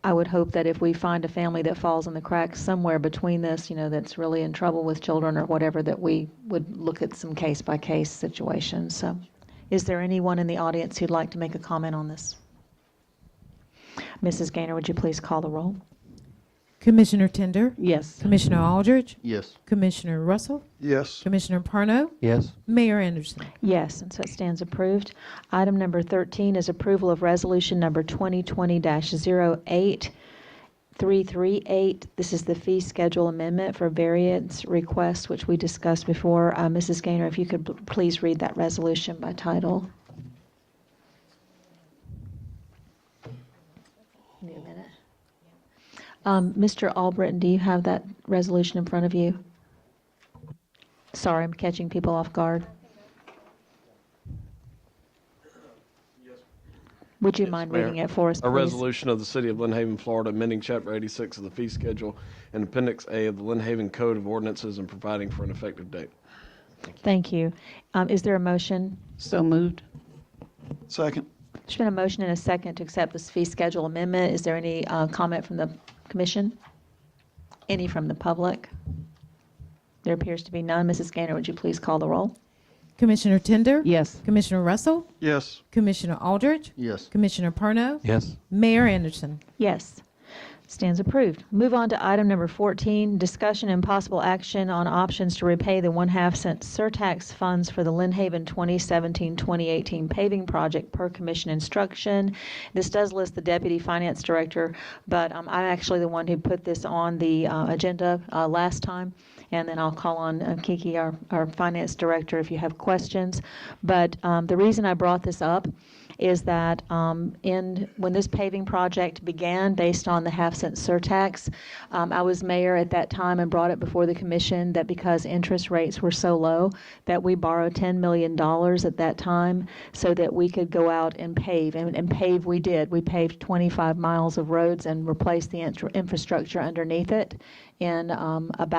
I would hope that if we find a family that falls in the cracks somewhere between this, that's really in trouble with children or whatever, that we would look at some case-by-case situations. So is there anyone in the audience who'd like to make a comment on this? Mrs. Gaynor, would you please call the roll? Commissioner Tender? Yes. Commissioner Aldridge? Yes. Commissioner Russell? Yes. Commissioner Parno? Yes. Mayor Anderson? Yes, and so it stands approved. Item number 13 is approval of resolution number 2020-08338. This is the fee schedule amendment for variance requests, which we discussed before. Mrs. Gaynor, if you could please read that resolution by title. Give me a minute. Mr. Albritton, do you have that resolution in front of you? Sorry, I'm catching people off guard. Would you mind Mayor. reading it for us, A please? resolution of the City of Lynn Haven, Florida, amending Chapter 86 of the fee schedule and Appendix A of the Lynn Haven Code of Ordinances and providing for an effective date. Thank you. Is there a motion? So moved. Second. There's been a motion and a second to accept this fee schedule amendment. Is there any comment from the commission? Any from the public? There appears to be none. Mrs. Gaynor, would you please call the roll? Commissioner Tender? Yes. Commissioner Russell? Yes. Commissioner Aldridge? Yes. Commissioner Perno? Yes. Mayor Anderson? Yes. Stands approved. Move on to item number 14, discussion and possible action on options to repay the 1/2 cent surtax funds for the Lynn Haven 2017-2018 paving project per commission instruction. This does list the deputy finance director, but I'm actually the one who put this on the agenda last time. And then I'll call on Kiki, our finance director, if you have questions. But the reason I brought this up is that when this paving project began, based on the 1/2 cent surtax, I was mayor at that time and brought it before the commission that because interest rates were so low, that we borrowed $10 million at that time so that we could go out and pave. And pave we did. We paved 25 miles of roads and replaced the infrastructure underneath it in about